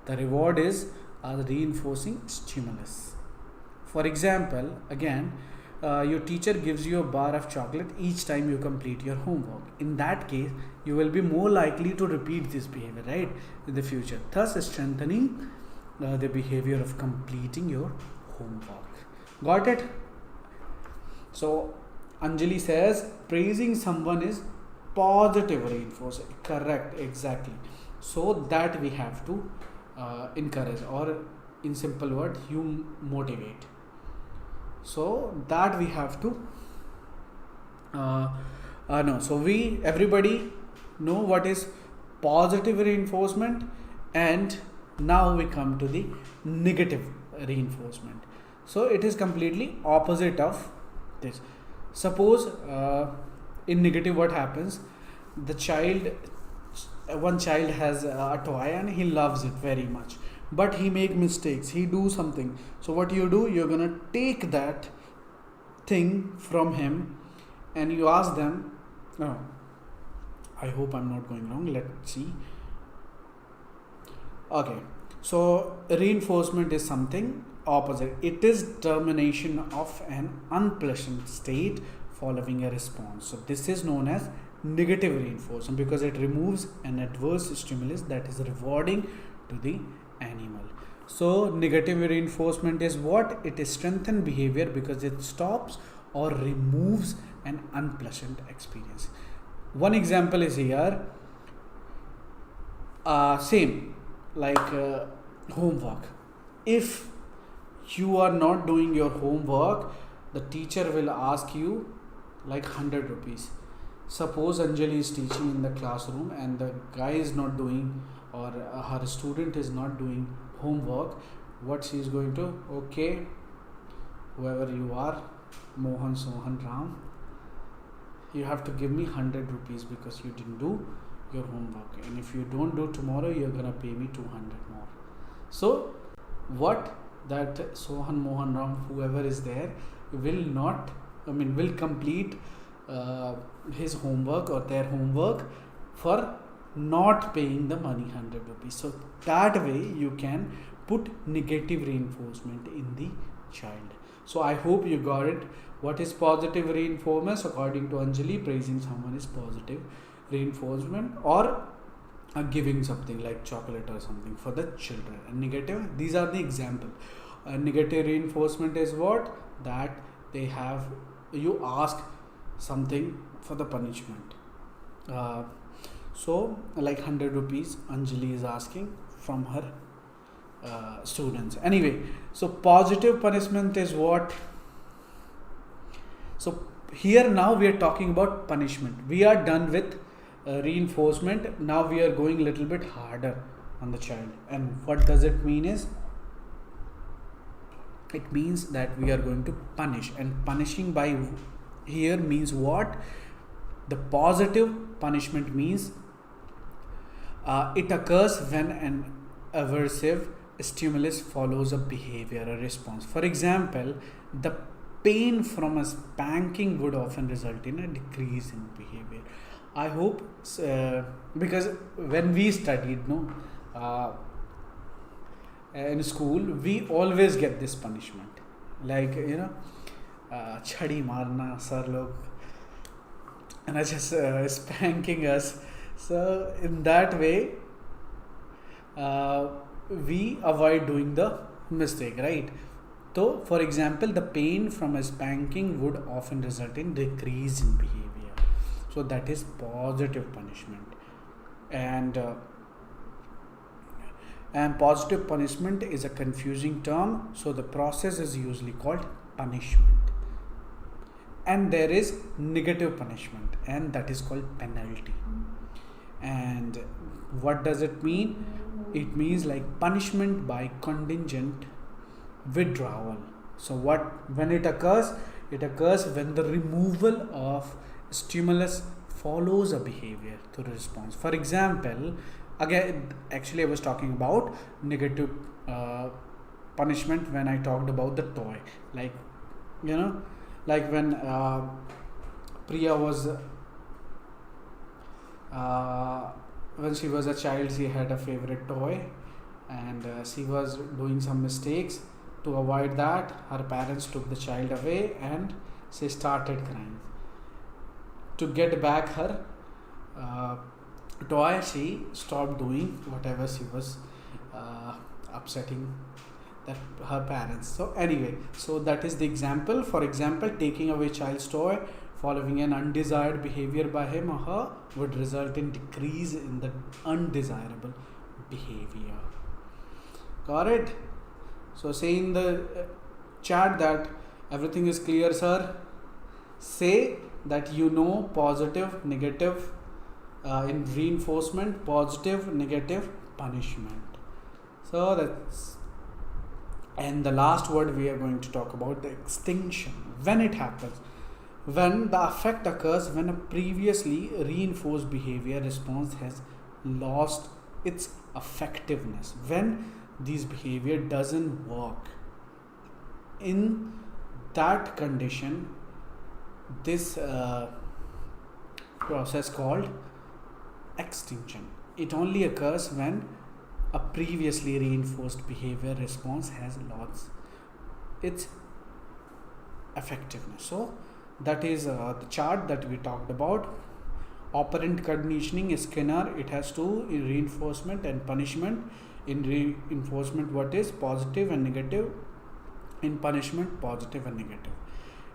The reward is a reinforcing stimulus. For example, again, your teacher gives you a bar of chocolate each time you complete your homework. In that case, you will be more likely to repeat this behavior, right, in the future, thus strengthening the behavior of completing your homework. Got it? So Anjali says praising someone is positive reinforcement. Correct, exactly. So that we have to encourage, or in simple word, you motivate. So that we have to know. So everybody know what is positive reinforcement, and now we come to the negative reinforcement. So it is completely opposite of this. Suppose in negative, what happens? One child has a toy and he loves it very much, but he make mistakes, he do something. So what you do, you're gonna take that thing from him and you ask them, no, I hope I'm not going wrong, let's see. Okay, so reinforcement is something opposite. It is termination of an unpleasant state following a response. So this is known as negative reinforcement because it removes an adverse stimulus that is rewarding to the animal. So negative reinforcement is what? It is strengthened behavior because it stops or removes an unpleasant experience. One example is here, same like homework. If you are not doing your homework, the teacher will ask you like 100 rupees. Suppose Anjali is teaching in the classroom and the guy is not doing, or her student is not doing homework. What she is going to, okay, whoever you are, Mohan, Sohan, Ram, you have to give me 100 rupees because you didn't do your homework, and if you don't do tomorrow, you're gonna pay me 200 more. So what that Sohan, Mohan, Ram, whoever is there, will complete his homework or their homework for not paying the money 100 rupees. So that way you can put negative reinforcement in the child. So I hope you got it. What is positive reinforcement? According to Anjali, praising someone is positive reinforcement, or giving something like chocolate or something for the children. And negative, these are the example. Negative reinforcement is what? That they have, you ask something for the punishment. So like 100 rupees Anjali is asking from her students. Anyway, so positive punishment is what? So here now we are talking about punishment. We are done with reinforcement. Now we are going a little bit harder on the child. And what does it mean is, it means that we are going to punish, and punishing by here means what? The positive punishment means it occurs when an aversive stimulus follows a behavior, a response. For example, the pain from a spanking would often result in a decrease in behavior. I hope because when we studied in school, we always get this punishment, like chhadi marna, sir log and are just spanking us. So in that way, uh, we avoid doing the mistake, right? So, for example, the pain from a spanking would often result in decrease in behavior. So that is positive punishment, and positive punishment is a confusing term. So the process is usually called punishment, and there is negative punishment, and that is called penalty. And what does it mean? It means like punishment by contingent withdrawal. So what, when it occurs, it occurs when the removal of stimulus follows a behavior to the response. For example, again, actually I was talking about negative punishment when I talked about the toy, like, you know, like when Priya was when she was a child, she had a favorite toy, and she was doing some mistakes. To avoid that, her parents took the child away and she started crying. To get back her toy, she stopped doing whatever she was upsetting that her parents. So anyway, so that is the example. For example, taking away child's toy following an undesired behavior by him or her would result in decrease in the undesirable behavior. Got it? So say in the chat that everything is clear, sir. Say that you know positive, negative in reinforcement, positive, negative punishment. So that's, and the last word we are going to talk about, the extinction. When it happens, when the effect occurs when a previously reinforced behavior response has lost its effectiveness, when this behavior doesn't work. In that condition, this process called extinction. It only occurs when a previously reinforced behavior response has lost its effectiveness. So that is the chart that we talked about. Operant conditioning, Skinner, it has two, in reinforcement and punishment. In reinforcement, what is positive and negative? In punishment, positive and negative.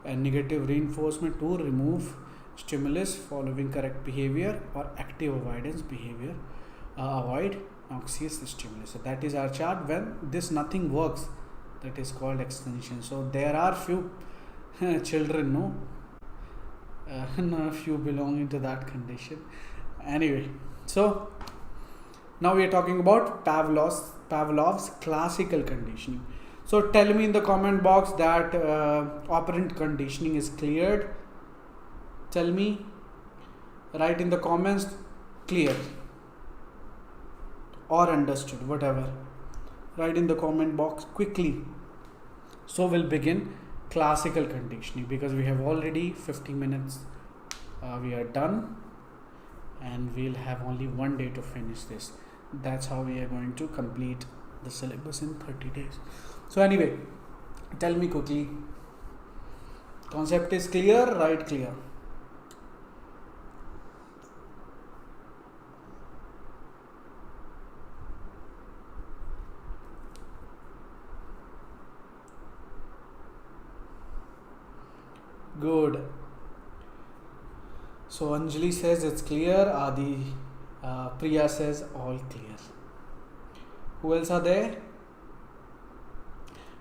And negative reinforcement, to remove stimulus following correct behavior, or active avoidance behavior, avoid noxious stimulus. So that is our chart. When this nothing works, that is called extinction. So there are few children, no, few belonging to that condition. Anyway, so now we are talking about Pavlov's classical conditioning. So tell me in the comment box that operant conditioning is cleared. Tell me, write in the comments clear or understood, whatever. Write in the comment box quickly. So we'll begin classical conditioning, because we have already 50 minutes. We are done, and we'll have only one day to finish this. That's how we are going to complete the syllabus in 30 days. So anyway, tell me quickly. Concept is clear, right? Clear. Good. So Anjali says it's clear. Adi, Priya says all clear. Who else are there?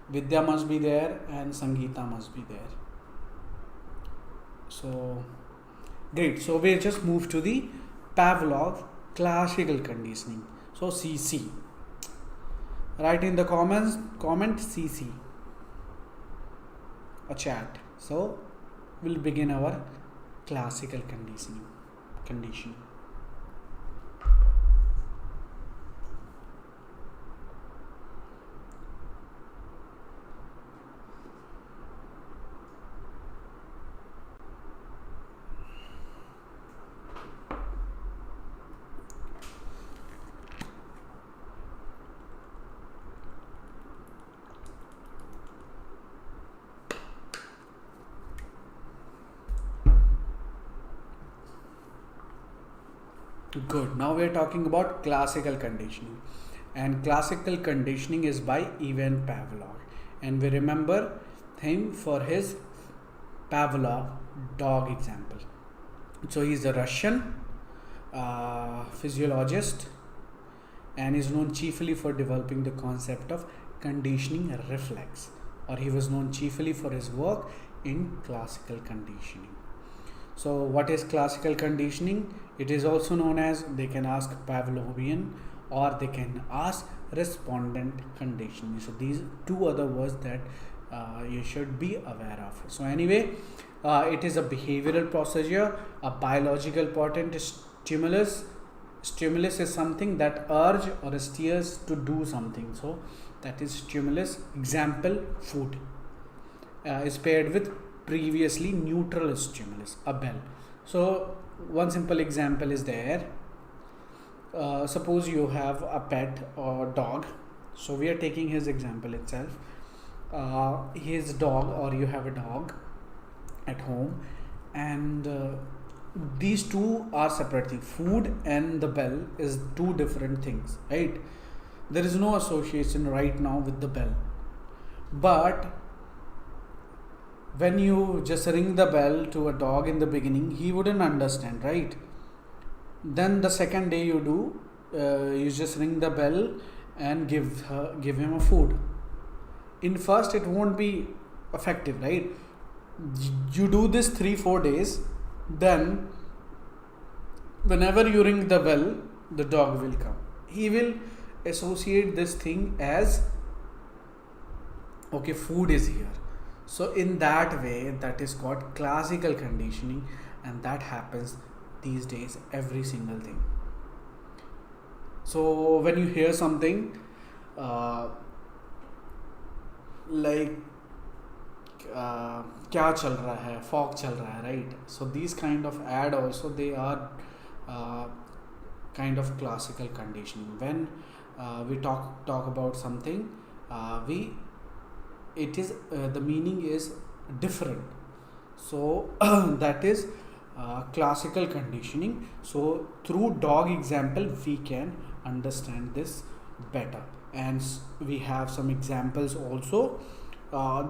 Vidya must be there, and Sangeeta must be there. So great. So we'll just move to the Pavlov classical conditioning. So CC. Write in the comments, comment CC, a chat. So we'll begin our classical conditioning. Good. Now we are talking about classical conditioning. And classical conditioning is by Ivan Pavlov. And we remember him for his Pavlov dog example. So he's a Russian physiologist and is known chiefly for developing the concept of conditioning reflex, or he was known chiefly for his work in classical conditioning. So what is classical conditioning? It is also known as, they can ask Pavlovian or they can ask respondent conditioning. So these two other words that you should be aware of. So anyway, it is a behavioral procedure, a biological potent stimulus. Stimulus is something that urge or steers to do something. So that is stimulus. Example, food is paired with previously neutral stimulus, a bell. So one simple example is there. Suppose you have a pet or dog. So we are taking his example itself. His dog, or you have a dog at home, and these two are separate things. Food and the bell is two different things, right? There is no association right now with the bell, but when you just ring the bell to a dog in the beginning, he wouldn't understand, right? Then the second day you do, you just ring the bell and give him a food. In first it won't be effective, right? You do this 3-4 days, then whenever you ring the bell, the dog will come. He will associate this thing as, okay, food is here. So in that way, that is called classical conditioning, and that happens these days, every single thing. So when you hear something like क्या चल रहा है, fog चल रहा है, right? So these kind of ad also, they are kind of classical conditioning. When we talk about something, the meaning is different. So that is classical conditioning. So through dog example, we can understand this better, and we have some examples also.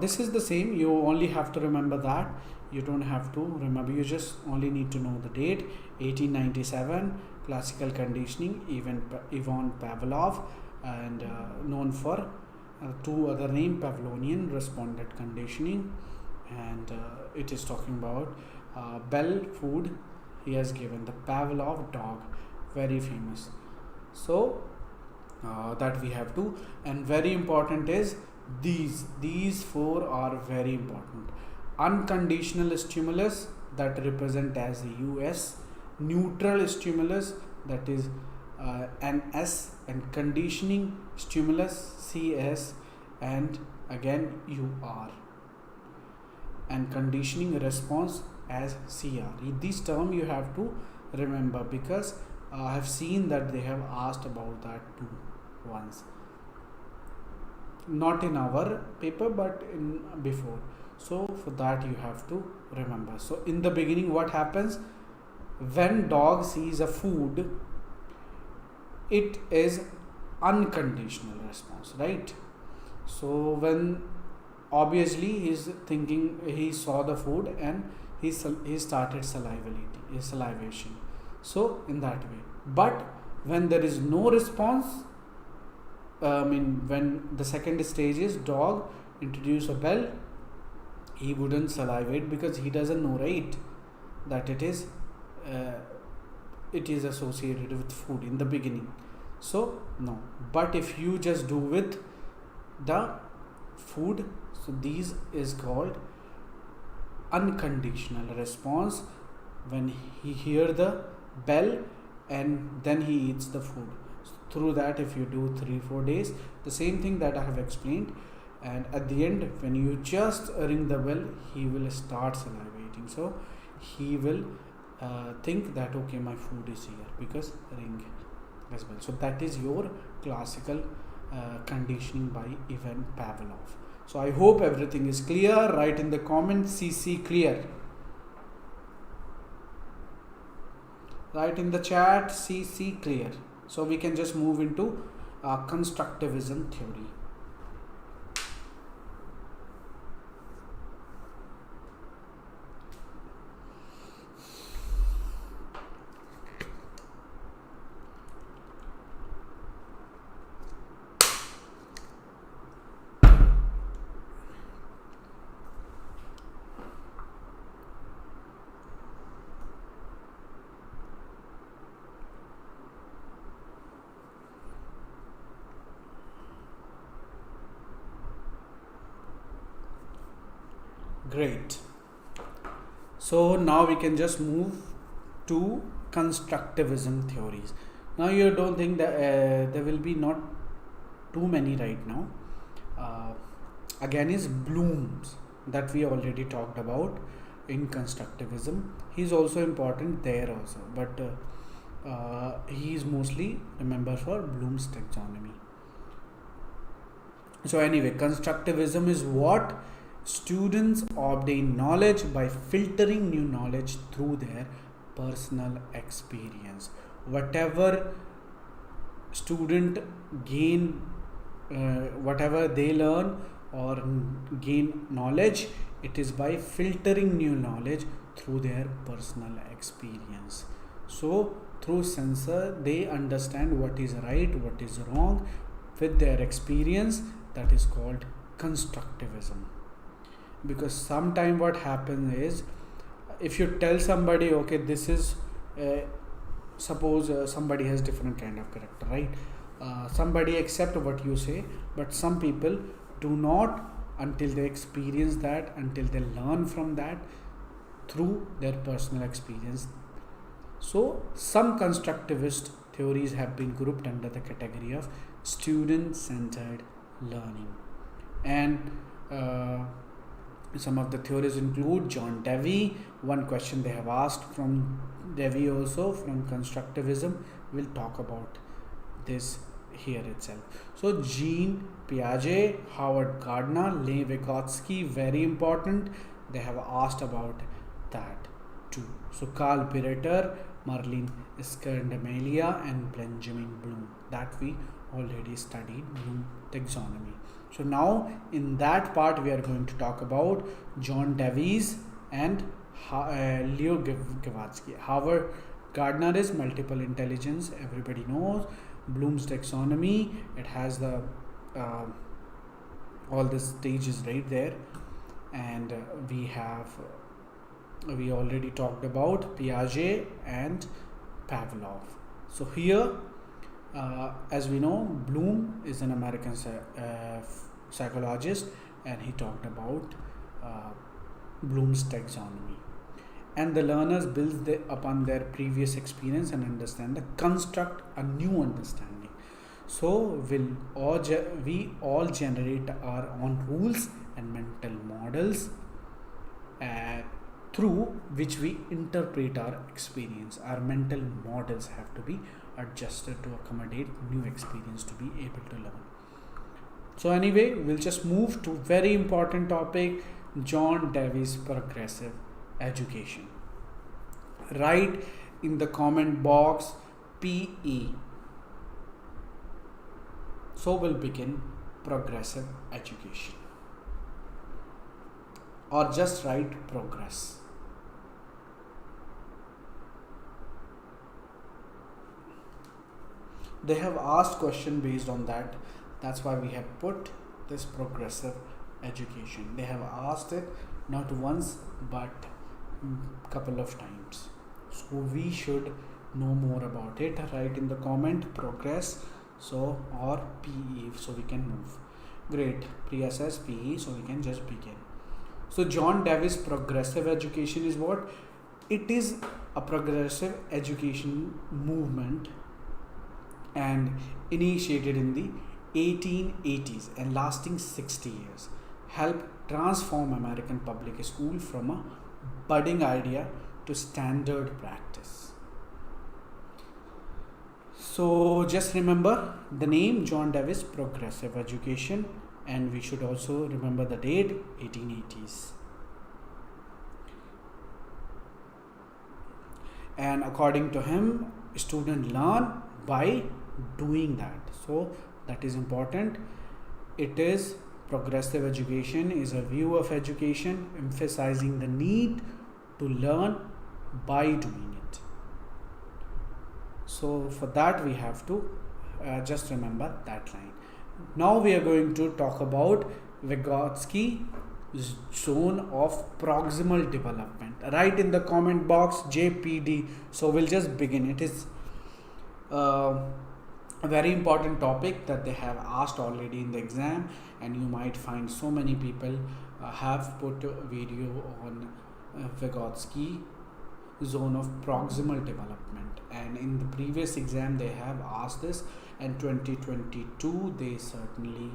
This is the same. You only have to remember that. You don't have to remember. You just only need to know the date. 1897, classical conditioning, Ivan Pavlov, and known for two other name, Pavlovian respondent conditioning, and it is talking about bell, food. He has given the Pavlov dog, very famous. So that we have to, and very important is these four are very important. Unconditional stimulus, that represent as US, neutral stimulus, that is NS, and conditioning stimulus, CS, and again UR, and conditioning response as CR. These terms you have to remember, because I have seen that they have asked about that too once, not in our paper but in before. So for that you have to remember. So in the beginning, what happens when dog sees a food? It is unconditional response, right? So when obviously he's thinking, he saw the food and he started salivation. So in that way. But when there is no response, when the second stage is dog introduce a bell, he wouldn't salivate, because he doesn't know, right, that it is associated with food in the beginning. So no. But if you just do with the food, so these is called unconditional response, when he hear the bell and then he eats the food. So through that, if you do 3-4 days, the same thing that I have explained, and at the end when you just ring the bell, he will start salivating. So he will think that, okay, my food is here, because ring as well. So that is your classical conditioning by Ivan Pavlov. So I hope everything is clear. Write in the comments CC clear. Write in the chat, see clear. So we can just move into constructivism theory. Great. So now we can just move to constructivism theories. Now you don't think that there will be not too many right now. Again is Bloom's, that we already talked about in constructivism. He's also important there also, but he is mostly remembered for Bloom's taxonomy. So anyway, constructivism is what students obtain knowledge by filtering new knowledge through their personal experience. Whatever student gain, whatever they learn or gain knowledge, it is by filtering new knowledge through their personal experience. So through sensor they understand what is right, what is wrong with their experience. That is called constructivism. Because sometime what happens is, if you tell somebody, okay, this is suppose somebody has different kind of character, right? Somebody accept what you say, but some people do not until they experience that, until they learn from that through their personal experience. So some constructivist theories have been grouped under the category of student-centered learning, and some of the theories include John Dewey. One question they have asked from Dewey also from constructivism. We'll talk about this here itself. So Jean Piaget, Howard Gardner, Leigh Vygotsky, very important. They have asked about that too. So Carl Pirater, Marlene Scarndamelia, and Benjamin Bloom, that we already studied Bloom taxonomy. So now in that part we are going to talk about John Dewey's and Leo Vygotsky. Howard Gardner is multiple intelligence, everybody knows. Bloom's taxonomy, it has the all the stages right there, and we already talked about Piaget and Pavlov. So here as we know, Bloom is an American psychologist, and he talked about Bloom's taxonomy. And the learners build upon their previous experience and understand the construct a new understanding. So we all generate our own rules and mental models through which we interpret our experience. Our mental models have to be adjusted to accommodate new experience to be able to learn. So anyway, we'll just move to very important topic, John Dewey's progressive education. Write in the comment box PE. So we'll begin progressive education, or just write progress. They have asked question based on that. That's why we have put this progressive education. They have asked it not once but couple of times. So we should know more about it. Write in the comment progress, so or PE, so we can move. Great. Priya says PE, so we can just begin. So John Dewey's progressive education is what? It is a progressive education movement and initiated in the 1880s and lasting 60 years, helped transform American public school from a budding idea to standard practice. So just remember the name, John Dewey's progressive education, and we should also remember the date, 1880s. and according to him, student learn by doing that. So that is important. It is progressive education is a view of education emphasizing the need to learn by doing it. So for that we have to just remember that line. Now we are going to talk about Vygotsky zone of proximal development. Write in the comment box JPD. So we'll just begin. It is a very important topic that they have asked already in the exam, and you might find so many people have put a video on Vygotsky zone of proximal development, and in the previous exam they have asked this, and 2022 they certainly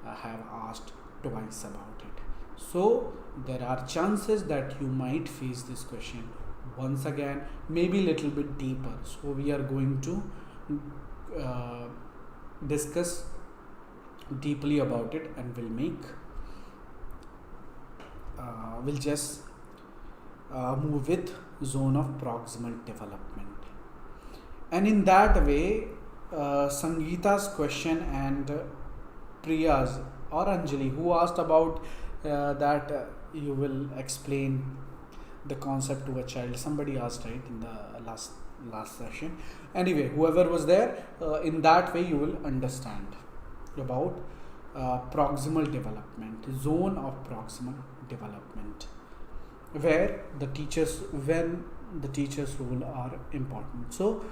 have asked twice about it. So there are chances that you might face this question once again, maybe a little bit deeper. So we are going to discuss deeply about it, and we'll just move with zone of proximal development. And in that way, Sangeeta's question and Priya's or Anjali, who asked about that you will explain the concept to a child. Somebody asked, right, in the last session. Anyway, whoever was there, in that way you will understand about proximal development, zone of proximal development, when the teacher's role are important. So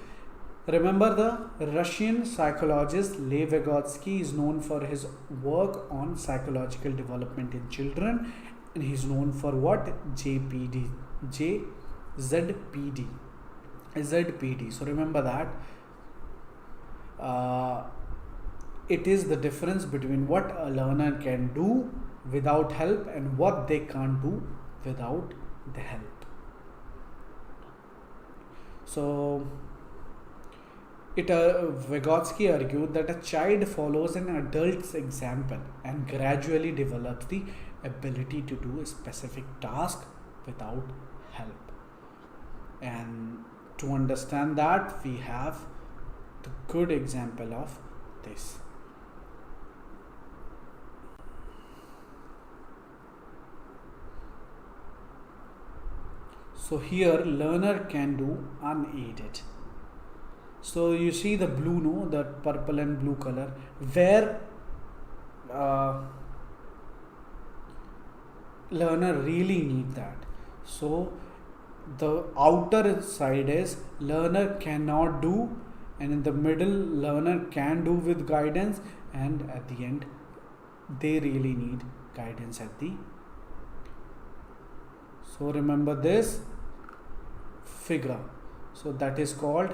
remember, the Russian psychologist Lev Vygotsky is known for his work on psychological development in children, and he's known for what? ZPD. So remember that it is the difference between what a learner can do without help and what they can't do without the help. So Vygotsky argued that a child follows an adult's example and gradually develops the ability to do a specific task without help. And to understand that, we have the good example of this. So here learner can do unaided. So you see the blue, no, the purple and blue color, where learner really need that. So the outer side is learner cannot do, and in the middle learner can do with guidance, and at the end they really need guidance at the. So remember this figure. So that is called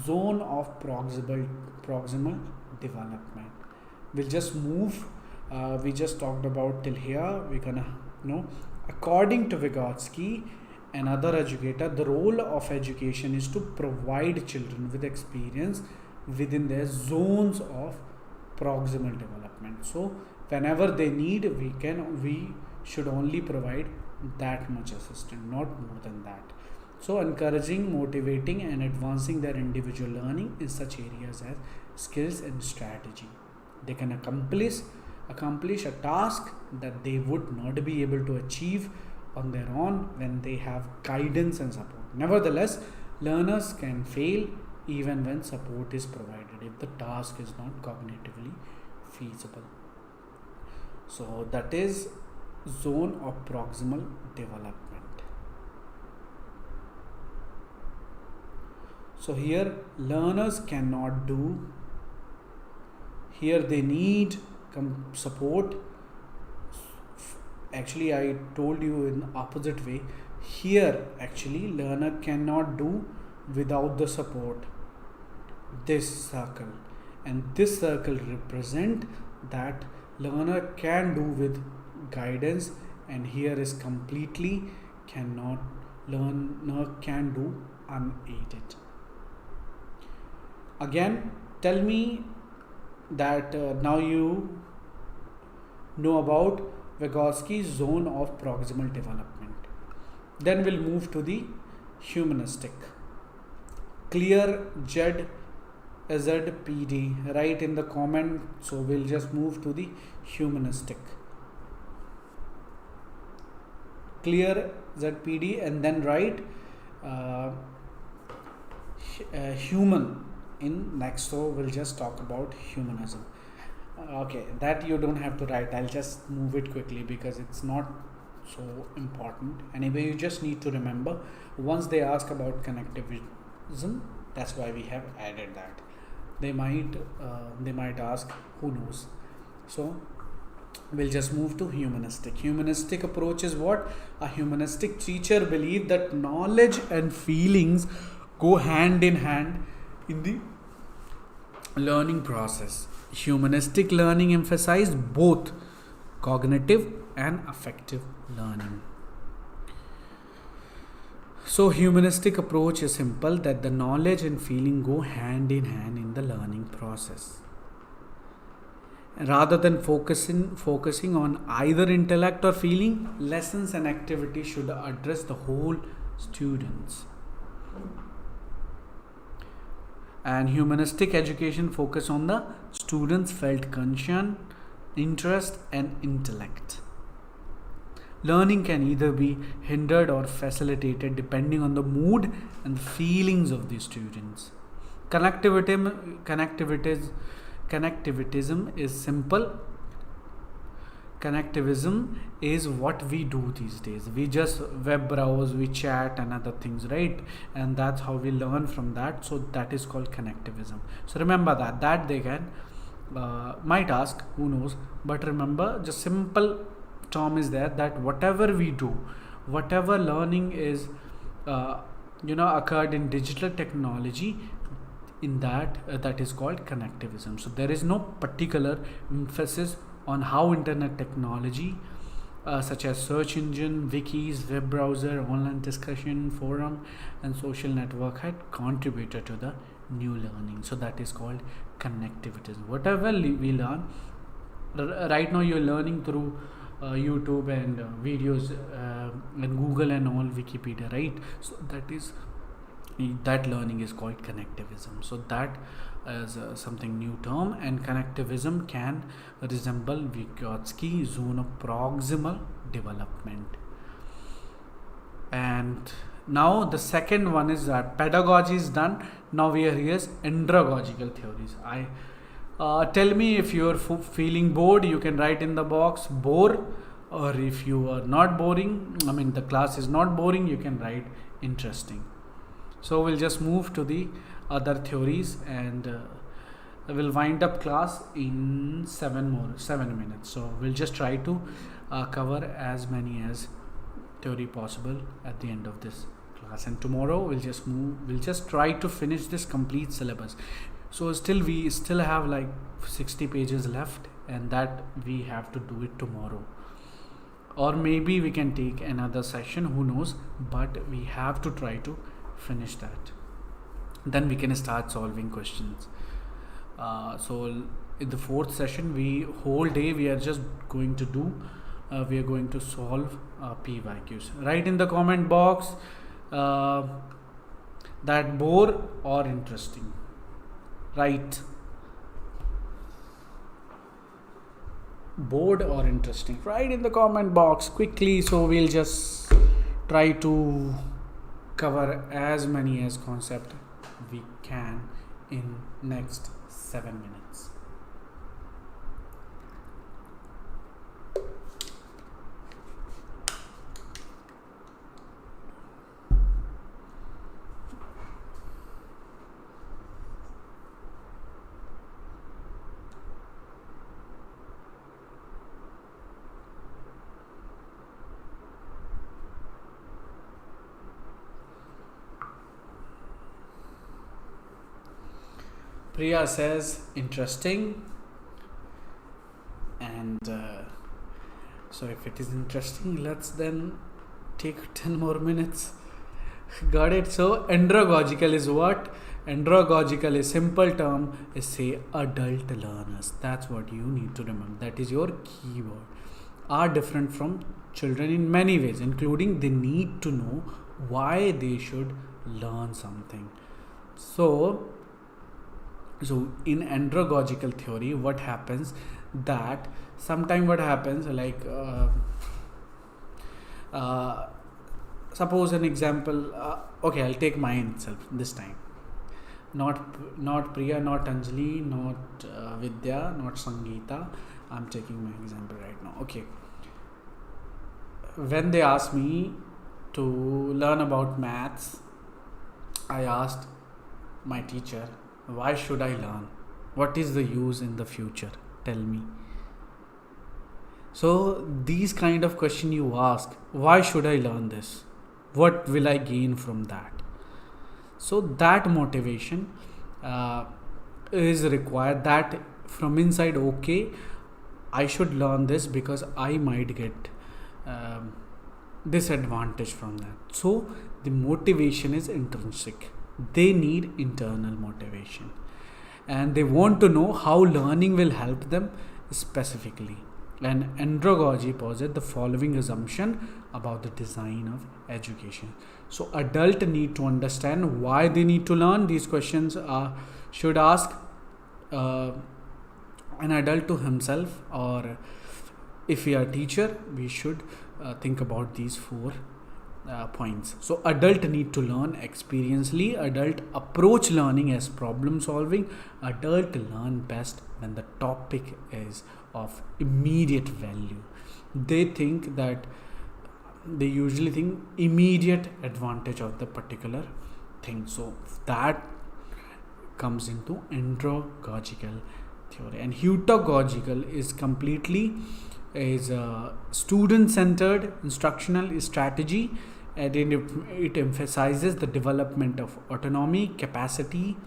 zone of proximal development. We'll just move. We just talked about till here. We're gonna know. According to Vygotsky, another educator, the role of education is to provide children with experience within their zones of proximal development. So whenever they need, we should only provide that much assistance, not more than that. So encouraging, motivating and advancing their individual learning in such areas as skills and strategy. They can accomplish a task that they would not be able to achieve on their own when they have guidance and support. Nevertheless, learners can fail even when support is provided if the task is not cognitively feasible. So that is zone of proximal development. So here learners cannot do, here they need support. Actually I told you in opposite way. Here actually learner cannot do without the support. This circle, and this circle represent that learner can do with guidance, and here is completely cannot, learner can do unaided. Again, tell me that now you know about Vygotsky's zone of proximal development. Then we'll move to the humanistic. Clear ZPD, write in the comment. So we'll just move to the humanistic. Clear ZPD and then write human in next. So we'll just talk about humanism. Okay, that you don't have to write. I'll just move it quickly because it's not so important. Anyway, you just need to remember once they ask about connectivism, that's why we have added that. They might ask, who knows. So we'll just move to humanistic. Humanistic approach is what? A humanistic teacher believes that knowledge and feelings go hand in hand in the learning process. Humanistic learning emphasizes both cognitive and affective learning. So humanistic approach is simple, that the knowledge and feeling go hand in hand in the learning process. Rather than focusing on either intellect or feeling, lessons and activities should address the whole students. And humanistic education focus on the students' felt concern, interest and intellect. Learning can either be hindered or facilitated depending on the mood and the feelings of the students. Connectivism is simple. Connectivism is what we do these days. We just web browse, we chat and other things, right? And that's how we learn from that. So that is called connectivism. So remember that they can might ask, who knows, but remember just simple term is there, that whatever we do, whatever learning is occurred in digital technology, in that is called connectivism. So there is no particular emphasis on how internet technology such as search engine, wikis, web browser, online discussion, forum and social network had contributed to the new learning. So that is called connectivism. Whatever we learn right now, you're learning through YouTube and videos and Google and all, Wikipedia, right? So that learning is called connectivism. So that is something new term, and connectivism can resemble Vygotsky zone of proximal development. And now the second one is that pedagogy is done. Now we are here andragogical theories. Tell me if you're feeling bored, you can write in the box bore, or if you are not boring, the class is not boring, you can write interesting. So we'll just move to the other theories, and we'll wind up class in 7 minutes. So we'll just try to cover as many as theory possible at the end of this class, and tomorrow we'll just try to finish this complete syllabus. So we still have like 60 pages left, and that we have to do it tomorrow, or maybe we can take another session, who knows, but we have to try to finish that. Then we can start solving questions. So in the fourth session, whole day we are just going to do we are going to solve PYQs. Write in the comment box that bore or interesting. Right, bored or interesting, write in the comment box quickly. So we'll just try to cover as many as concept we can in next 7 minutes. Priya says interesting, and so if it is interesting, let's then take 10 more minutes. Got it? So andragogical is what? Andragogical is simple term is say adult learners. That's what you need to remember. That is your keyword. Are different from children in many ways, including they need to know why they should learn something. So in andragogical theory, what happens that sometime what happens like suppose an example, okay, I'll take mine itself this time. Not Priya, not Anjali, not Vidya, not Sangeeta. I'm taking my example right now. Okay. When they asked me to learn about maths, I asked my teacher, why should I learn? What is the use in the future? Tell me. So these kind of question you ask, why should I learn this? What will I gain from that? So that motivation is required, that from inside, okay, I should learn this because I might get disadvantage from that. So the motivation is intrinsic. They need internal motivation, and they want to know how learning will help them specifically. And andragogy posits the following assumption about the design of education. So adult need to understand why they need to learn. These questions should ask an adult to himself, or if we are teacher, we should think about these four points. So adult need to learn experientially. Adult approach learning as problem solving. Adult learn best when the topic is of immediate value. They usually think immediate advantage of the particular thing. So that comes into andragogical theory. And heutagogical is completely student-centered instructional strategy, and it emphasizes the development of autonomy, capacity,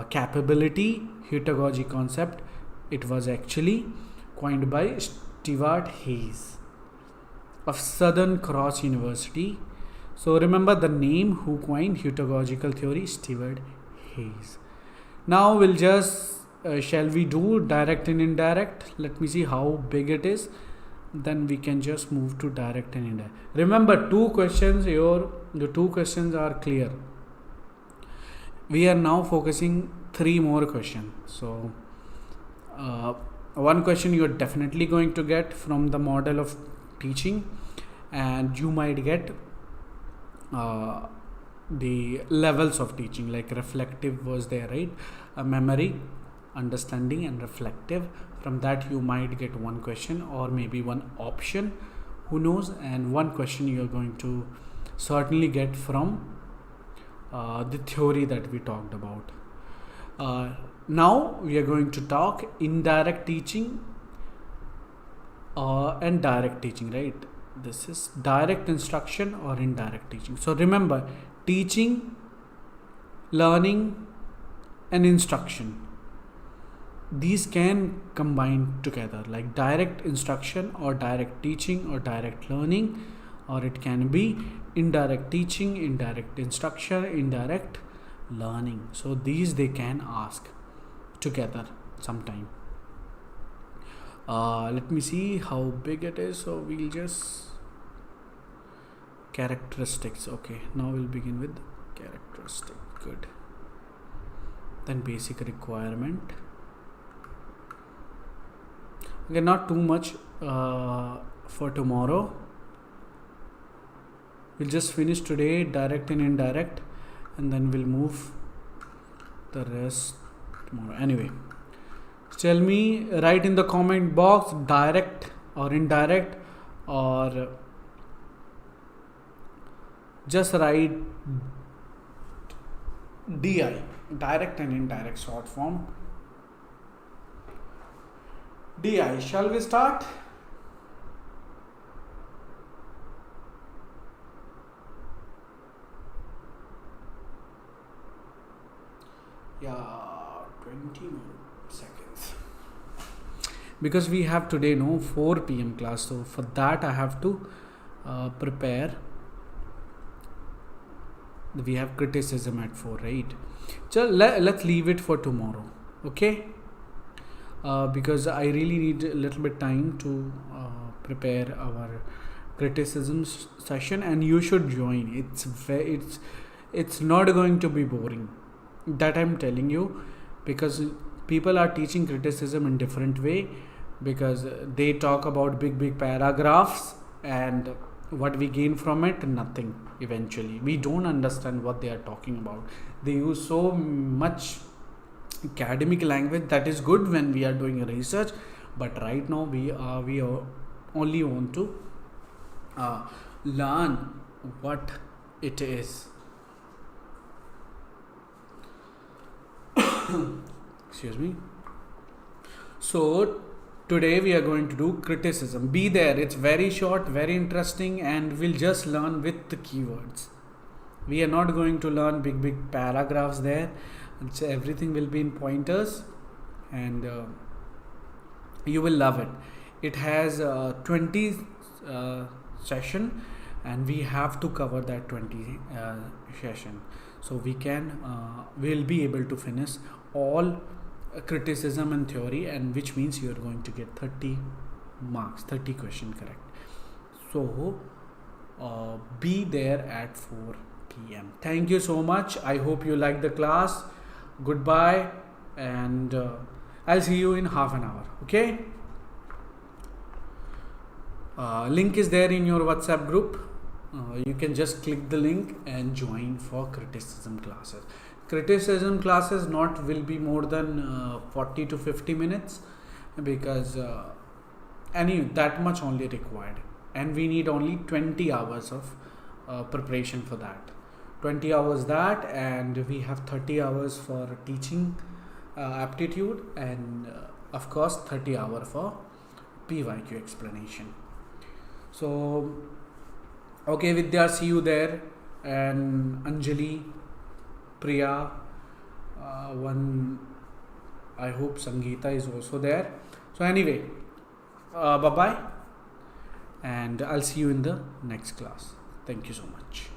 capability. Heutagogy concept, it was actually coined by Stewart Hayes of Southern Cross University. So remember the name who coined heutagogical theory, Stewart Hayes. Now we'll just shall we do direct and indirect? Let me see how big it is. Then we can just move to direct and indirect. Remember, two questions. The two questions are clear. We are now focusing 3 more questions. So one question you are definitely going to get from the model of teaching, and you might get the levels of teaching, like reflective was there, right? Memory, understanding, and reflective. From that you might get one question or maybe one option, who knows, and one question you are going to certainly get from the theory that we talked about. Now we are going to talk indirect teaching and direct teaching, right? This is direct instruction or indirect teaching. So remember, teaching, learning, and instruction, these can combine together, like direct instruction or direct teaching or direct learning, or it can be indirect teaching, indirect instruction, indirect learning. So these they can ask together sometime. Let me see how big it is. So we'll just characteristics. Okay, now we'll begin with characteristic. Good. Then basic requirement. Okay, not too much for tomorrow. We'll just finish today direct and indirect, and then we'll move the rest tomorrow. Anyway, tell me, write in the comment box direct or indirect, or just write DI, direct and indirect short form. DI, shall we start? Yeah, 20 seconds. Because we have today 4 p.m. class, so for that I have to prepare. We have criticism at 4, right? So let's leave it for tomorrow, okay? Because I really need a little bit time to prepare our criticism session, and you should join. it's not going to be boring. That I'm telling you, because people are teaching criticism in different way, because they talk about big paragraphs, and what we gain from it, nothing. Eventually we don't understand what they are talking about. They use so much academic language. That is good when we are doing research, but right now we only want to learn what it is. Excuse me. So today we are going to do criticism. Be there. It's very short, very interesting, and we'll just learn with the keywords. We are not going to learn big paragraphs there. Everything will be in pointers, and you will love it. It has 20 session, and we have to cover that 20 session, so we'll be able to finish all criticism and theory, and which means you are going to get 30 marks, 30 question correct. So be there at 4 p.m. Thank you so much. I hope you like the class. Goodbye, and I'll see you in half an hour. Okay, link is there in your WhatsApp group. You can just click the link and join for criticism classes. Criticism classes will be more than 40 to 50 minutes, because that much only required, and we need only 20 hours of preparation for that. 20 hours that, and we have 30 hours for teaching aptitude, and of course 30 hours for PYQ explanation. So okay Vidya, see you there, and Anjali, Priya, I hope Sangeeta is also there. So anyway, bye bye, and I'll see you in the next class. Thank you so much.